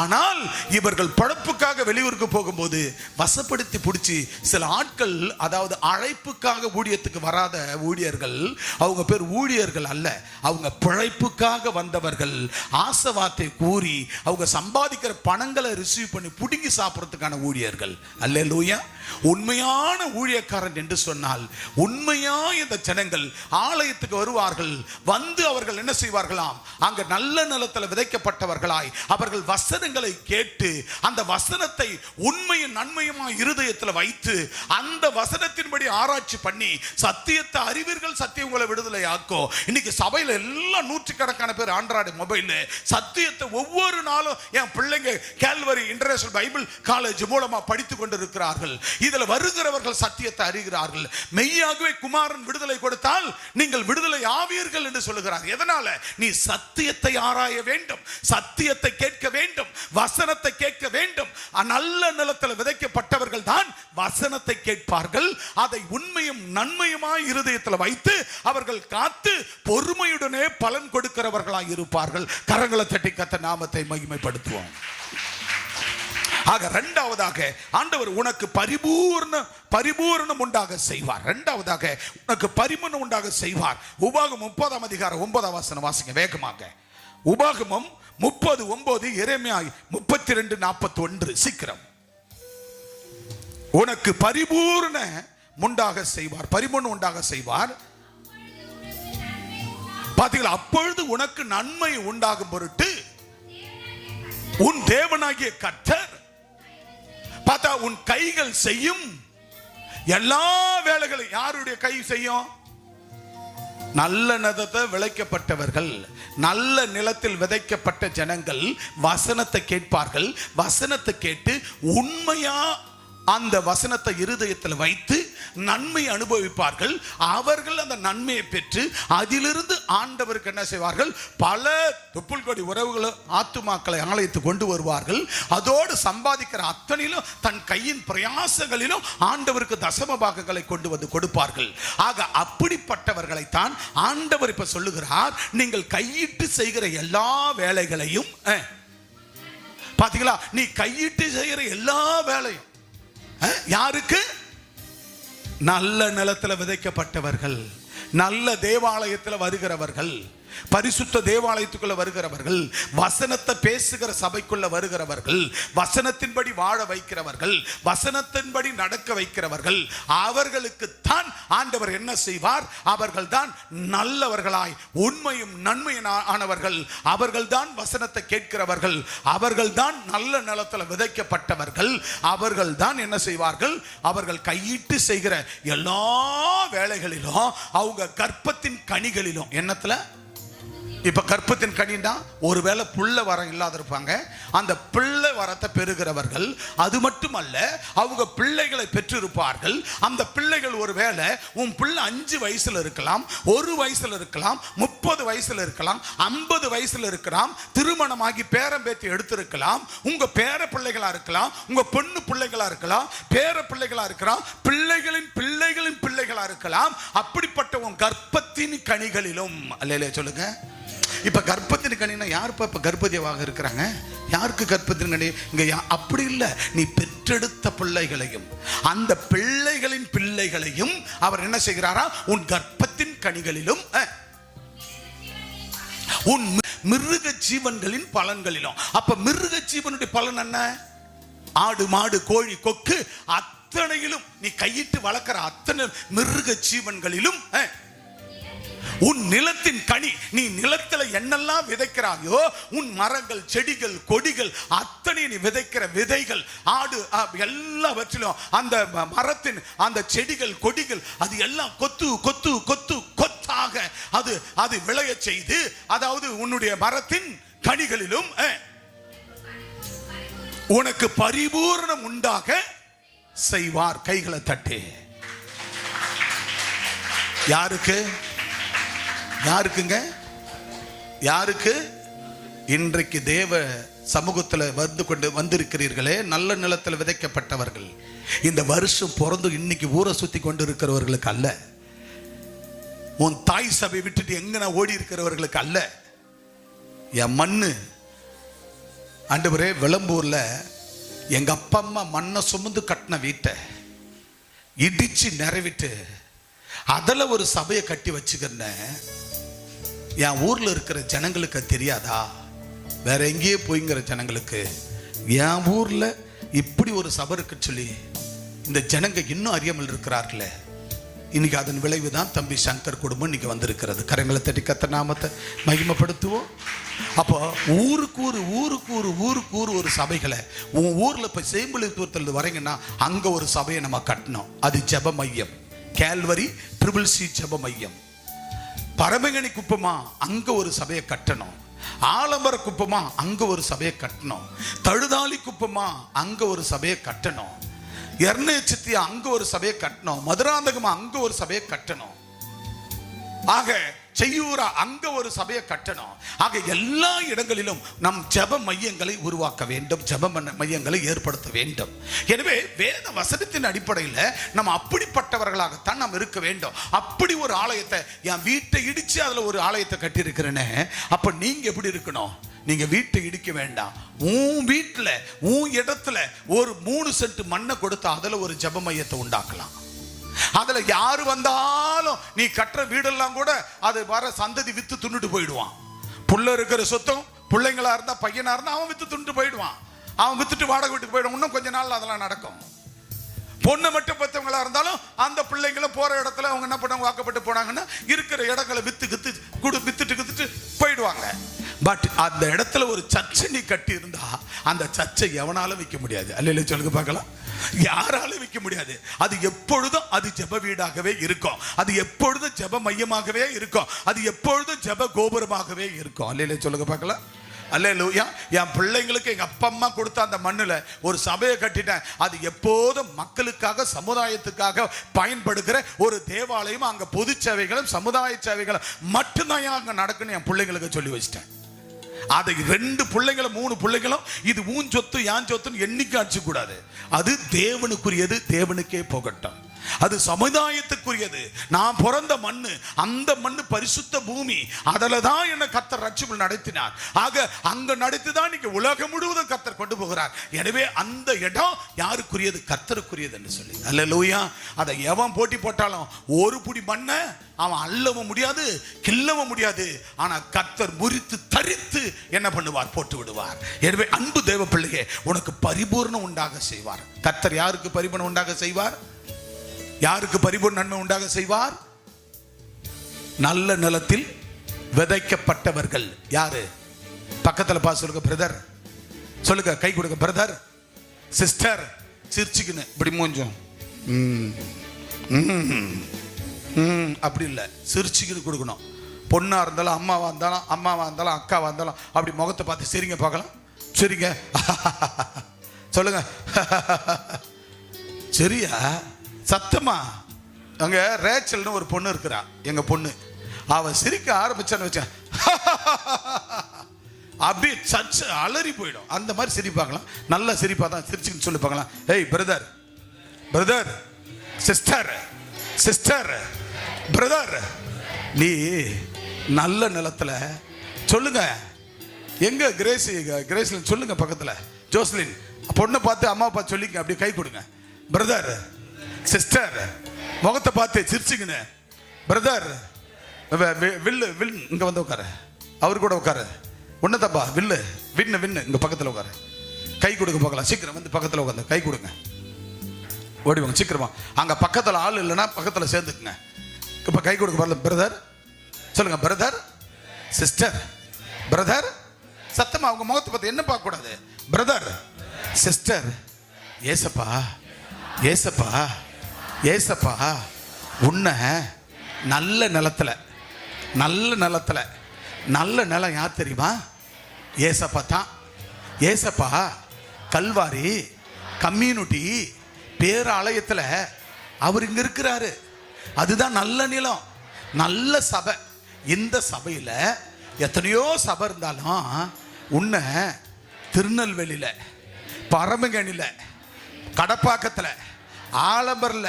Speaker 1: ஆனால் இவர்கள் பழப்புக்காக வெளியூருக்கு போகும்போது வசப்படுத்தி பிடிச்சி சில ஆட்கள், அதாவது அழைப்புக்காக ஊழியத்துக்கு வராத ஊழியர்கள், அவங்க பேர் ஊழியர்கள் அல்ல, அவங்க பிழைப்புக்காக வந்தவர்கள். ஆசவாத்தை கூறி அவங்க சம்பாதிக்கிற பணங்களை ரிசீவ் பண்ணி புடுங்கி சாப்பிட்றதுக்கான ஊழியர்கள். அல்லேலூயா. உண்மையான ஊழியக்காரன் என்று சொன்னால், உண்மையா இந்த ஜனங்கள் ஆலயத்துக்கு வருவார்கள். வந்து அவர்கள் என்ன செய்வார்களாம், அங்க நல்ல நிலத்தில் விதைக்கப்பட்டவர்களாய் அவர்கள் வசனங்களை கேட்டு அந்த வசனத்தை உண்மையும் நன்மையுமா இருதயத்தில் வைத்து அந்த வசனத்தின்படி ஆராய்ச்சி பண்ணி சத்தியத்தை அறிவீர்கள், சத்தியம் உங்களை விடுதலை ஆக்கும். இன்னைக்கு சபையில எல்லாம் 100கணக்கான பேர் ஆண்ட்ராய்டு மொபைல் சத்தியத்தை ஒவ்வொரு நாளும் என் பிள்ளைங்க கேல்வரி இன்டர்நேஷனல் பைபிள் காலேஜ் மூலமா படித்துக் கொண்டிருக்கிறார்கள். இதுல வருகிறவர்கள் சத்தியத்தை அறிகிறார்கள். மெய்யாகவே குமாரன் விடுதலை கொடுத்தால் நீங்கள் விடுதலை ஆவீர்கள் என்று சொல்லுகிறார். எதனால? நீ சத்தியத்தை ஆராய வேண்டும், சத்தியத்தை கேட்க வேண்டும், வசனத்தை கேட்க வேண்டும். நல்ல நிலத்தில் விதைக்கப்பட்டவர்கள் தான் வசனத்தை கேட்பார்கள். அதை உண்மையும் நன்மையுமாய் இருதயத்தில் வைத்து அவர்கள் காத்து பொறுமையுடனே பலன் கொடுக்கிறவர்களாய் இருப்பார்கள். கரங்களை தட்டி கர்த்தர் நாமத்தை மகிமைப்படுத்துவோம். ஆக இரண்டாவதாக ஆண்டவர் உனக்கு பரிபூர்ணம் உண்டாக செய்வார். இரண்டாவதாக உனக்கு பரிபூர்ணம் உண்டாக செய்வார். உபாகமம் 30ஆம் அதிகாரம் 9ஆம் வசனம் வாசிங்க வேகமாக. உபாகமம் 30:9, எரேமியா 32:41. சீக்கிரம். உனக்கு பரிபூர்ணம் உண்டாக செய்வார், பரிபூர்ணம் உண்டாக செய்வார். பாத்தீங்களா? அப்பொழுது உனக்கு நன்மை உண்டாகும் பொருட்டு உன் தேவனாகிய கர்த்தர் பார்த்தா உன் கைகள் செய்யும் எல்லா வேலைகளையும். யாருடைய கை செய்யும்? நல்ல நிலத்தை விளைக்கப்பட்டவர்கள், நல்ல நிலத்தில் விதைக்கப்பட்ட ஜனங்கள் வசனத்தை கேட்பார்கள். வசனத்தை கேட்டு உண்மையா அந்த வசனத்தை இருதயத்தில் வைத்து நன்மை அனுபவிப்பார்கள். அவர்கள் அந்த நன்மையை பெற்று அதிலிருந்து ஆண்டவருக்கு என்ன செய்வார்கள், பல தொப்புள் கொடி உறவுகளை ஆத்துமாக்களை ஆலயத்துக்கு கொண்டு வருவார்கள். அதோடு சம்பாதிக்கிற அத்தனையிலும் தன் கையின் பிரயாசங்களிலும் ஆண்டவருக்கு தசம பாகங்களை கொண்டு வந்து கொடுப்பார்கள். ஆக அப்படிப்பட்டவர்களைத்தான் ஆண்டவர் இப்ப சொல்லுகிறார், நீங்கள் கையிட்டு செய்கிற எல்லா வேலைகளையும் பாத்தீங்களா, நீ கையிட்டு செய்கிற எல்லா வேலையும் யாருக்கு? நல்ல நிலத்தில் விதைக்கப்பட்டவர்கள், நல்ல தேவாலயத்தில் வருகிறவர்கள், பரிசுத்த தேவாலயத்துக்குள்ள வருகிறவர்கள், வசனத்தை பேசுகிற சபைக்குள்ள வருகிறவர்கள், வசனத்தின்படி வாழ வைக்கிறவர்கள், வசனத்தின்படி நடக்க வைக்கிறவர்கள், அவர்களுக்கு தான் ஆண்டவர் என்ன செய்வார்? அவர்கள் தான் நல்லவர்களாய் உண்மையும் நன்மையானவர்கள், அவர்கள் தான் வசனத்தை கேட்கிறவர்கள், அவர்கள் தான் நல்ல நிலத்தில் விதைக்கப்பட்டவர்கள், அவர்கள் தான் என்ன செய்வார்கள்? அவர்கள் கையிட்டு செய்கிற எல்லா வேலைகளிலும், அவங்க கற்பத்தின் கனிகளிலும், என்னத்துல இப்ப கற்பத்தின் கனின்னா ஒருவேளை புள்ள வரம் இல்லாத இருப்பாங்க, அந்த பிள்ளை வரத்தை பெறுகிறவர்கள். அது மட்டுமல்ல, அவங்க பிள்ளைகளை பெற்றிருப்பார்கள். அந்த பிள்ளைகள் ஒருவேளை உன் பிள்ளை 5 வயசுல இருக்கலாம், 1 வயசுல இருக்கலாம், 30 வயசுல இருக்கலாம், 50 வயசுல இருக்கலாம், திருமணமாகி பேரம் பேத்தி எடுத்திருக்கலாம், உங்க பேர பிள்ளைகளா இருக்கலாம், உங்க பொண்ணு பிள்ளைகளா இருக்கலாம், பேர பிள்ளைகளா இருக்கலாம், பிள்ளைகளின் பிள்ளைகளின் பிள்ளைகளா இருக்கலாம். அப்படிப்பட்ட உன் கர்ப்பத்தின் கனிகளிலும், அல்லேலூயா சொல்லுங்க. இப்ப கர்ப்பத்தின் கனினா யாருப்பா இப்ப கர்ப்பதியாக இருக்கிறாங்க? யாருக்கு கர்ப்பத்தின் கனி? இங்க அப்படி இல்லை. நீ பெற்றெடுத்த பிள்ளைகளையும் அந்த பிள்ளைகளின் பிள்ளைகளையும் அவர் என்ன செய்கிறாரா? உன் கர்ப்பத்தின் கனிகளிலும், உன் மிருக ஜீவன்களின் பலன்களிலும். அப்ப மிருக ஜீவனுடைய பலன் என்ன? ஆடு மாடு கோழி கொக்கு அத்தனையிலும், நீ கையிட்டு வளர்க்கிற அத்தனை மிருக ஜீவன்களிலும், உன் நிலத்தின் கனி, நீ நிலத்துல என்னெல்லாம் விதைக்கிறாயோ, உன் மரங்கள் செடிகள் கொடிகள் அத்தனை நீ விதைக்கிற விதைகள், ஆடு எல்லாவற்றிலும் அந்த மரத்தின் அந்த செடிகள் கொடிகள் அது எல்லாம் கொத்து கொத்து கொத்து கொத்தாக அது விளைய செய்து, அதாவது உன்னுடைய மரத்தின் கனிகளிலும் உனக்கு பரிபூரணம் உண்டாக செய்வார். கைகளை தட்டி. யாருக்கு? யாருக்குங்க? யாருக்கு? இன்றைக்கு தேவ சமூகத்தில் வந்திருக்கிறீர்களே, நல்ல நிலத்தில் விதைக்கப்பட்டவர்கள். இந்த வருஷம் பிறந்து இன்னைக்கு ஊரை சுத்தி கொண்டு இருக்கிறவர்களுக்கு அல்ல, உன் தாய் சபை விட்டுட்டு எங்கன ஓடி இருக்கிறவர்களுக்கு அல்ல. என் மண்ணு ஆண்டவரே, விளம்பூர்ல எங்க அப்பா அம்மா மண்ணை சுமந்து கட்டின வீட்டை இடிச்சு நிறைவிட்டு அதுல ஒரு சபையை கட்டி வச்சுக்கிறேன். என் ஊர்ல இருக்கிற ஜனங்களுக்கு தெரியாதா? வேற எங்கேயே போய்ங்கிற ஜனங்களுக்கு என் ஊர்ல இப்படி ஒரு சபை இருக்கு சொல்லி இந்த ஜனங்க இன்னும் அறியாமல் இருக்கிறார்களே. இன்னைக்கு அதன் விளைவு தான் தம்பி சங்கர் குடும்பம் இன்னைக்கு வந்திருக்கிறது. கரங்களை தட்டி கர்த்தர் நாமத்தை மகிமைப்படுத்துவோம். அப்போ ஊருக்கு ஒரு சபைகளை, உன் ஊர்ல இப்ப சேம்பலிபுரத்தில் வரீங்கன்னா அங்க ஒரு சபையை நம்ம கட்டணும். அது ஜெப மையம், கேல்வரி ட்ரிபிள் சி ஜெப மையம். பரமங்கனி குப்பமா அங்க ஒரு சபையை கட்டணும். ஆலம்பர குப்பமா அங்க ஒரு சபையை கட்டணும். தழுதாளி குப்பமா அங்க ஒரு சபையை கட்டணும். எர்ணேச்சித்தி அங்க ஒரு சபையை கட்டணும். மதுராந்தகமா அங்க ஒரு சபையை கட்டணும். ஆக செய்யூரா அங்க ஒரு சபையை கட்டணும். ஆக எல்லா இடங்களிலும் நம் ஜெப மையங்களை உருவாக்க வேண்டும், ஜெப மையங்களை ஏற்படுத்த வேண்டும். எனவே வேத வசனத்தின் அடிப்படையில் நம்ம அப்படிப்பட்டவர்களாகத்தான் நாம் இருக்க வேண்டும். அப்படி ஒரு ஆலயத்தை, என் வீட்டை இடிச்சு அதுல ஒரு ஆலயத்தை கட்டி இருக்கிறேன்னு, அப்ப நீங்க எப்படி இருக்கணும்? நீங்க வீட்டை இடிக்க வேண்டாம். உன் வீட்டுல உன் இடத்துல ஒரு 3 சென்ட் மண்ணை கொடுத்து அதுல ஒரு ஜெப மையத்தை உண்டாக்கலாம். அதுல யாரு வந்தாலும் நீ கட்டுற வீடெல்லாம் கூட அது வர சந்ததி வித்து துண்ணுட்டு போயிடுவான். புள்ள இருக்கிற சொத்தம் பிள்ளைங்களா இருந்தா பையனா இருந்தா அவன் வித்து துண்டு போயிடுவான். அவன் வித்துட்டு வாடகை வீட்டுக்கு போயிடுவான். இன்னும் கொஞ்ச நாள் அதெல்லாம் நடக்கும். பொண்ணு மட்டும் பெற்றவங்களா இருந்தாலும் அந்த பிள்ளைங்களும் போற இடத்துல அவங்க என்ன பண்ணாங்க, வாக்கப்பட்டு போனாங்கன்னா இருக்கிற இடங்களை வித்துட்டு போயிடுவாங்க. பட் அந்த இடத்துல ஒரு சர்ச்சை நீ கட்டி இருந்தா அந்த சர்ச்சை எவனாலும் விற்க முடியாது. அல்ல சொல்லுங்க பார்க்கலாம், யாராலும் விற்க முடியாது. அது எப்பொழுதும் அது ஜெப வீடாகவே இருக்கும். அது எப்பொழுதும் ஜெப மையமாகவே இருக்கும். அது எப்பொழுதும் ஜெப கோபுரமாகவே இருக்கும். அல்ல சொல்லுங்க பார்க்கலாம். அல்லேலூயா. என் பிள்ளைங்களுக்கு எங்க அப்பா அம்மா கொடுத்த அந்த மண்ணுல ஒரு சபையை கட்டிட்டேன். அது எப்போதும் மக்களுக்காக சமுதாயத்துக்காக பயன்படுகிற ஒரு தேவாலயம், அங்க பொது சேவைகளும் சமுதாய சேவைகளும் மட்டும்தான் அங்க நடக்குன்னு என் பிள்ளைங்களுக்கு சொல்லி வச்சிட்டேன். அதை 2 பிள்ளைங்களும் 3 பிள்ளைங்களும் இது ஊன் சொத்து யான் சொத்துன்னு என்னைக்கு அடிச்சு கூடாது. அது தேவனுக்குரியது, தேவனுக்கே போகட்டும். அது சமுதாயத்துக்குரியது. நான் பிறந்த மண்ணு, அந்த மண்ணு பரிசுத்த பூமி. அதில் தான் என்ன கர்த்தர் ரட்சிப்பில் நடத்தினார். ஆக அங்க நடத்திதான் நீங்க உலகம் முழுவதும் கர்த்தர் கொண்டு போகிறார். எனவே அந்த இடம் யாருக்குரியது? கர்த்தருக்குரியது என்று சொல்லி. அல்லேலூயா. அதை எவன் போட்டி போட்டாலும் ஒரு புடி மண்ணை அவன் அள்ளவும் முடியாது, கிள்ளவும் முடியாது. ஆனா கர்த்தர் முறித்து தரித்து என்ன பண்ணுவார்? போட்டு விடுவார். எனவே அன்பு தேவ பிள்ளையே, உனக்கு பரிபூர்ணம் உண்டாக செய்வார். கர்த்தர் யாருக்கு பரிபூர்ணம் உண்டாக செய்வார்? யாருக்கு பரிபூர்ண நன்மை உண்டாக செய்வார்? நல்ல நிலத்தில் விதைக்கப்பட்டவர்கள். யாரு? பக்கத்துல பார்த்து சொல்லுங்க பிரதர், சொல்லுங்க, கை கொடுங்க பிரதர் சிஸ்டர். சிரிச்சுக்குன்னு இப்படி மூஞ்சோம் அப்படி இல்லை, சிரிச்சுக்கிட்டு கொடுக்கணும். பொண்ணா இருந்தாலும் அம்மாவா இருந்தாலும் அம்மாவா இருந்தாலும் அக்காவா இருந்தாலும் அப்படி முகத்தை பார்த்து சரிங்க பார்க்கலாம். சரிங்க சொல்லுங்க சரியா சத்தமா. அங்க ரேச்சல்னு ஒரு பொண்ணு இருக்கிறா, எங்க பொண்ணு. அவ சிரிக்க ஆரம்பிச்சான்னு வச்ச அப்படியே சச்சு அலறி போயிடும். அந்த மாதிரி சிரிப்பாங்களாம். நல்ல சிரிப்பா தான் சிரிச்சுன்னு சொல்லிப்பாங்களாம். ஏய் brother, brother, sister, sister, brother. நீ நல்ல நிலத்துல சொல்லுங்க. எங்க கிரேஸ்லின் சொல்லுங்க பக்கத்துல. ஜோஸ்லின் பொண்ணை பார்த்து அம்மா பார்த்து சொல்லிங்க, அப்படியே கை கொடுங்க. பிரதர், சிஸ்டர், முகத்தை பார்த்து சிரிச்சுங்கன்னு. பிரதர், வில்லு வில்லு இங்க வந்து உட்காரு, அவரு கூட உட்காரு. ஒன்னதப்பா வில்லு வின்னு வின்னு இங்க பக்கத்துல உட்காரு. கை கொடுக்க பார்க்கலாம். சீக்கிரம் வந்து பக்கத்துல உட்காந்து கை கொடுங்க. ஓடிவாங்க சீக்கிரமா. அங்க பக்கத்துல ஆள் இல்லைன்னா பக்கத்துல சேர்ந்துக்குங்க. இப்ப கை கொடுக்க பாருங்க. பிரதர் சொல்லுங்க. Brother, sister, brother. சத்தமா அவங்க முகத்தை பார்த்து என்ன பார்க்க கூடாது. Brother, sister. ஏசப்பா, ஏசப்பா, ஏசப்பா உன்னை நல்ல நிலத்துல, நல்ல நிலத்துல, நல்ல நிலம் யார் தெரியுமா? ஏசப்பா தான். ஏசப்பா கல்வாரி கம்யூனிட்டி பேராலயத்துல அவர் இங்க இருக்கிறாரு. அதுதான் நல்ல நிலம், நல்ல சபை. இந்த சபையில எத்தனையோ சபை இருந்தாலும் உன்னை திருநெல்வேலியில, பரமங்கனில, கடப்பாக்கத்துல, ஆலம்பர்ல,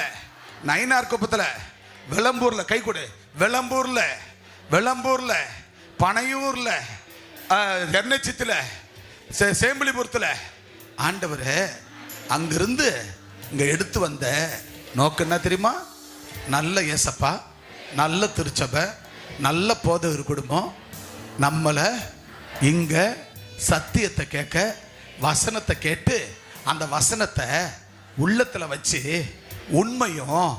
Speaker 1: நயினார்குப்பத்துல, விளம்பூர்ல, கை கொடு, விளம்பூர்ல, விளம்பூர்ல, பனையூர்ல, எர்ணச்சித்துல, சேம்பிளிபுரத்துல ஆண்டவர் அங்கிருந்து இங்க எடுத்து வந்த நோக்கம் என்ன தெரியுமா? நல்ல ஏசப்பா, நல்ல திருச்சபை, நல்ல போதகர் குடும்பம் நம்மளை இங்க சத்தியத்தை கேட்க, வசனத்தை கேட்டு அந்த வசனத்தை உள்ளத்துல வச்சு உண்மையும்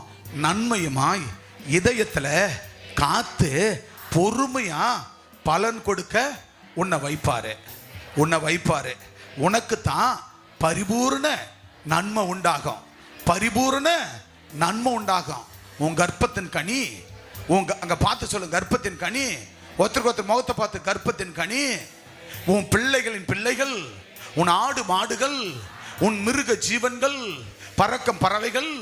Speaker 1: நன்மையுமாய் இதயத்துல காத்து பொறுமையா பலன் கொடுக்க உன்னை வைப்பாரு. உன்னை வைப்பாரு. உனக்கு தான் பரிபூர்ண நன்மை உண்டாகும். பரிபூர்ண நன்மை உண்டாகும். உன் கர்ப்பத்தின் கனி, உங்க அங்க பார்த்து சொல்லுங்க, கர்ப்பத்தின் கனி. ஒருத்தருக்கு ஒருத்தர் முகத்தை பார்த்து, கர்ப்பத்தின் கனி. உன் பிள்ளைகளின் பிள்ளைகள், உன் ஆடு மாடுகள், உன் மிருக ஜீவன்கள், பறக்கும் பறவைகள்,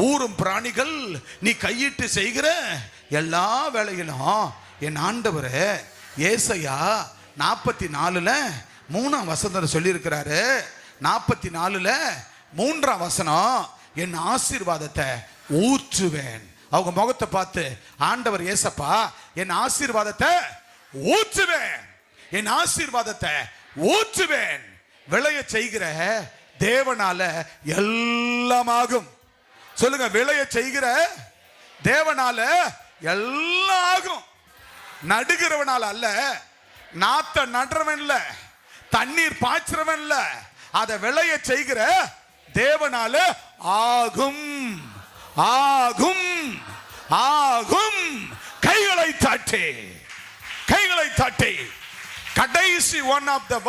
Speaker 1: ஊரும் பிராணிகள், நீ கையிட்டு செய்கிற எல்லா வேலைகளும் என் ஆண்டவர் ஏசாயா 44 3ஆம் வசனம் சொல்லி இருக்கிறாரு. 44 3ஆம் வசனம், என் ஆசீர்வாதத்தை ஊற்றுவேன். அவங்க முகத்தை பார்த்து ஆண்டவர் ஏசப்பா என் ஆசீர்வாதத்தை ஊற்றுவேன், என் ஆசீர்வாதத்தை ஊற்றுவேன். விளைய செய்கிற தேவனால எல்லாமாகும். சொல்லுங்க, விளைய செய்கிற தேவனால எல்லாம் ஆகும். நடுகிறவனால அல்ல, நாத்த நடுறவன் இல்ல, தண்ணீர் பாய்ச்சுறவன் இல்ல, அதை விளைய செய்கிற தேவனால ஆகும், ஆகும், ஆகும். கைகளை தட்டி, கைகளை தட்டி. கடைசி one of the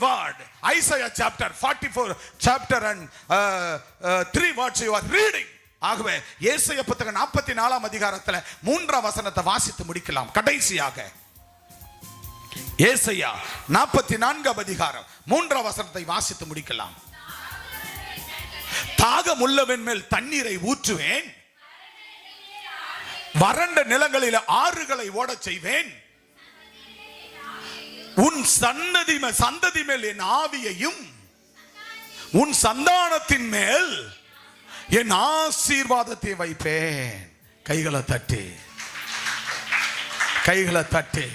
Speaker 1: word Isaiah chapter 44 chapter and 3 words you are reading. ஆகவே ஏசாயா புத்தகம் 44ஆம் அதிகாரத்துல 3ஆம் வசனத்தை வாசித்து முடிக்கலாம். கடைசியாக ஏசாயா 44ஆம் அதிகாரம் 3ஆம் வசனத்தை வாசித்து முடிக்கலாம். தாகம் உள்ளவன் மேல் தண்ணீரை ஊற்றுவேன், வறண்ட நிலங்களில் ஆறுகளை ஓடச் செய்வேன். உன் சந்ததி மேல் என் ஆவியையும், உன் சந்தானத்தின் மேல் என் ஆசீர்வாதத்தை வைப்பேன். கைகளை தட்டி, கைகளை தட்டி.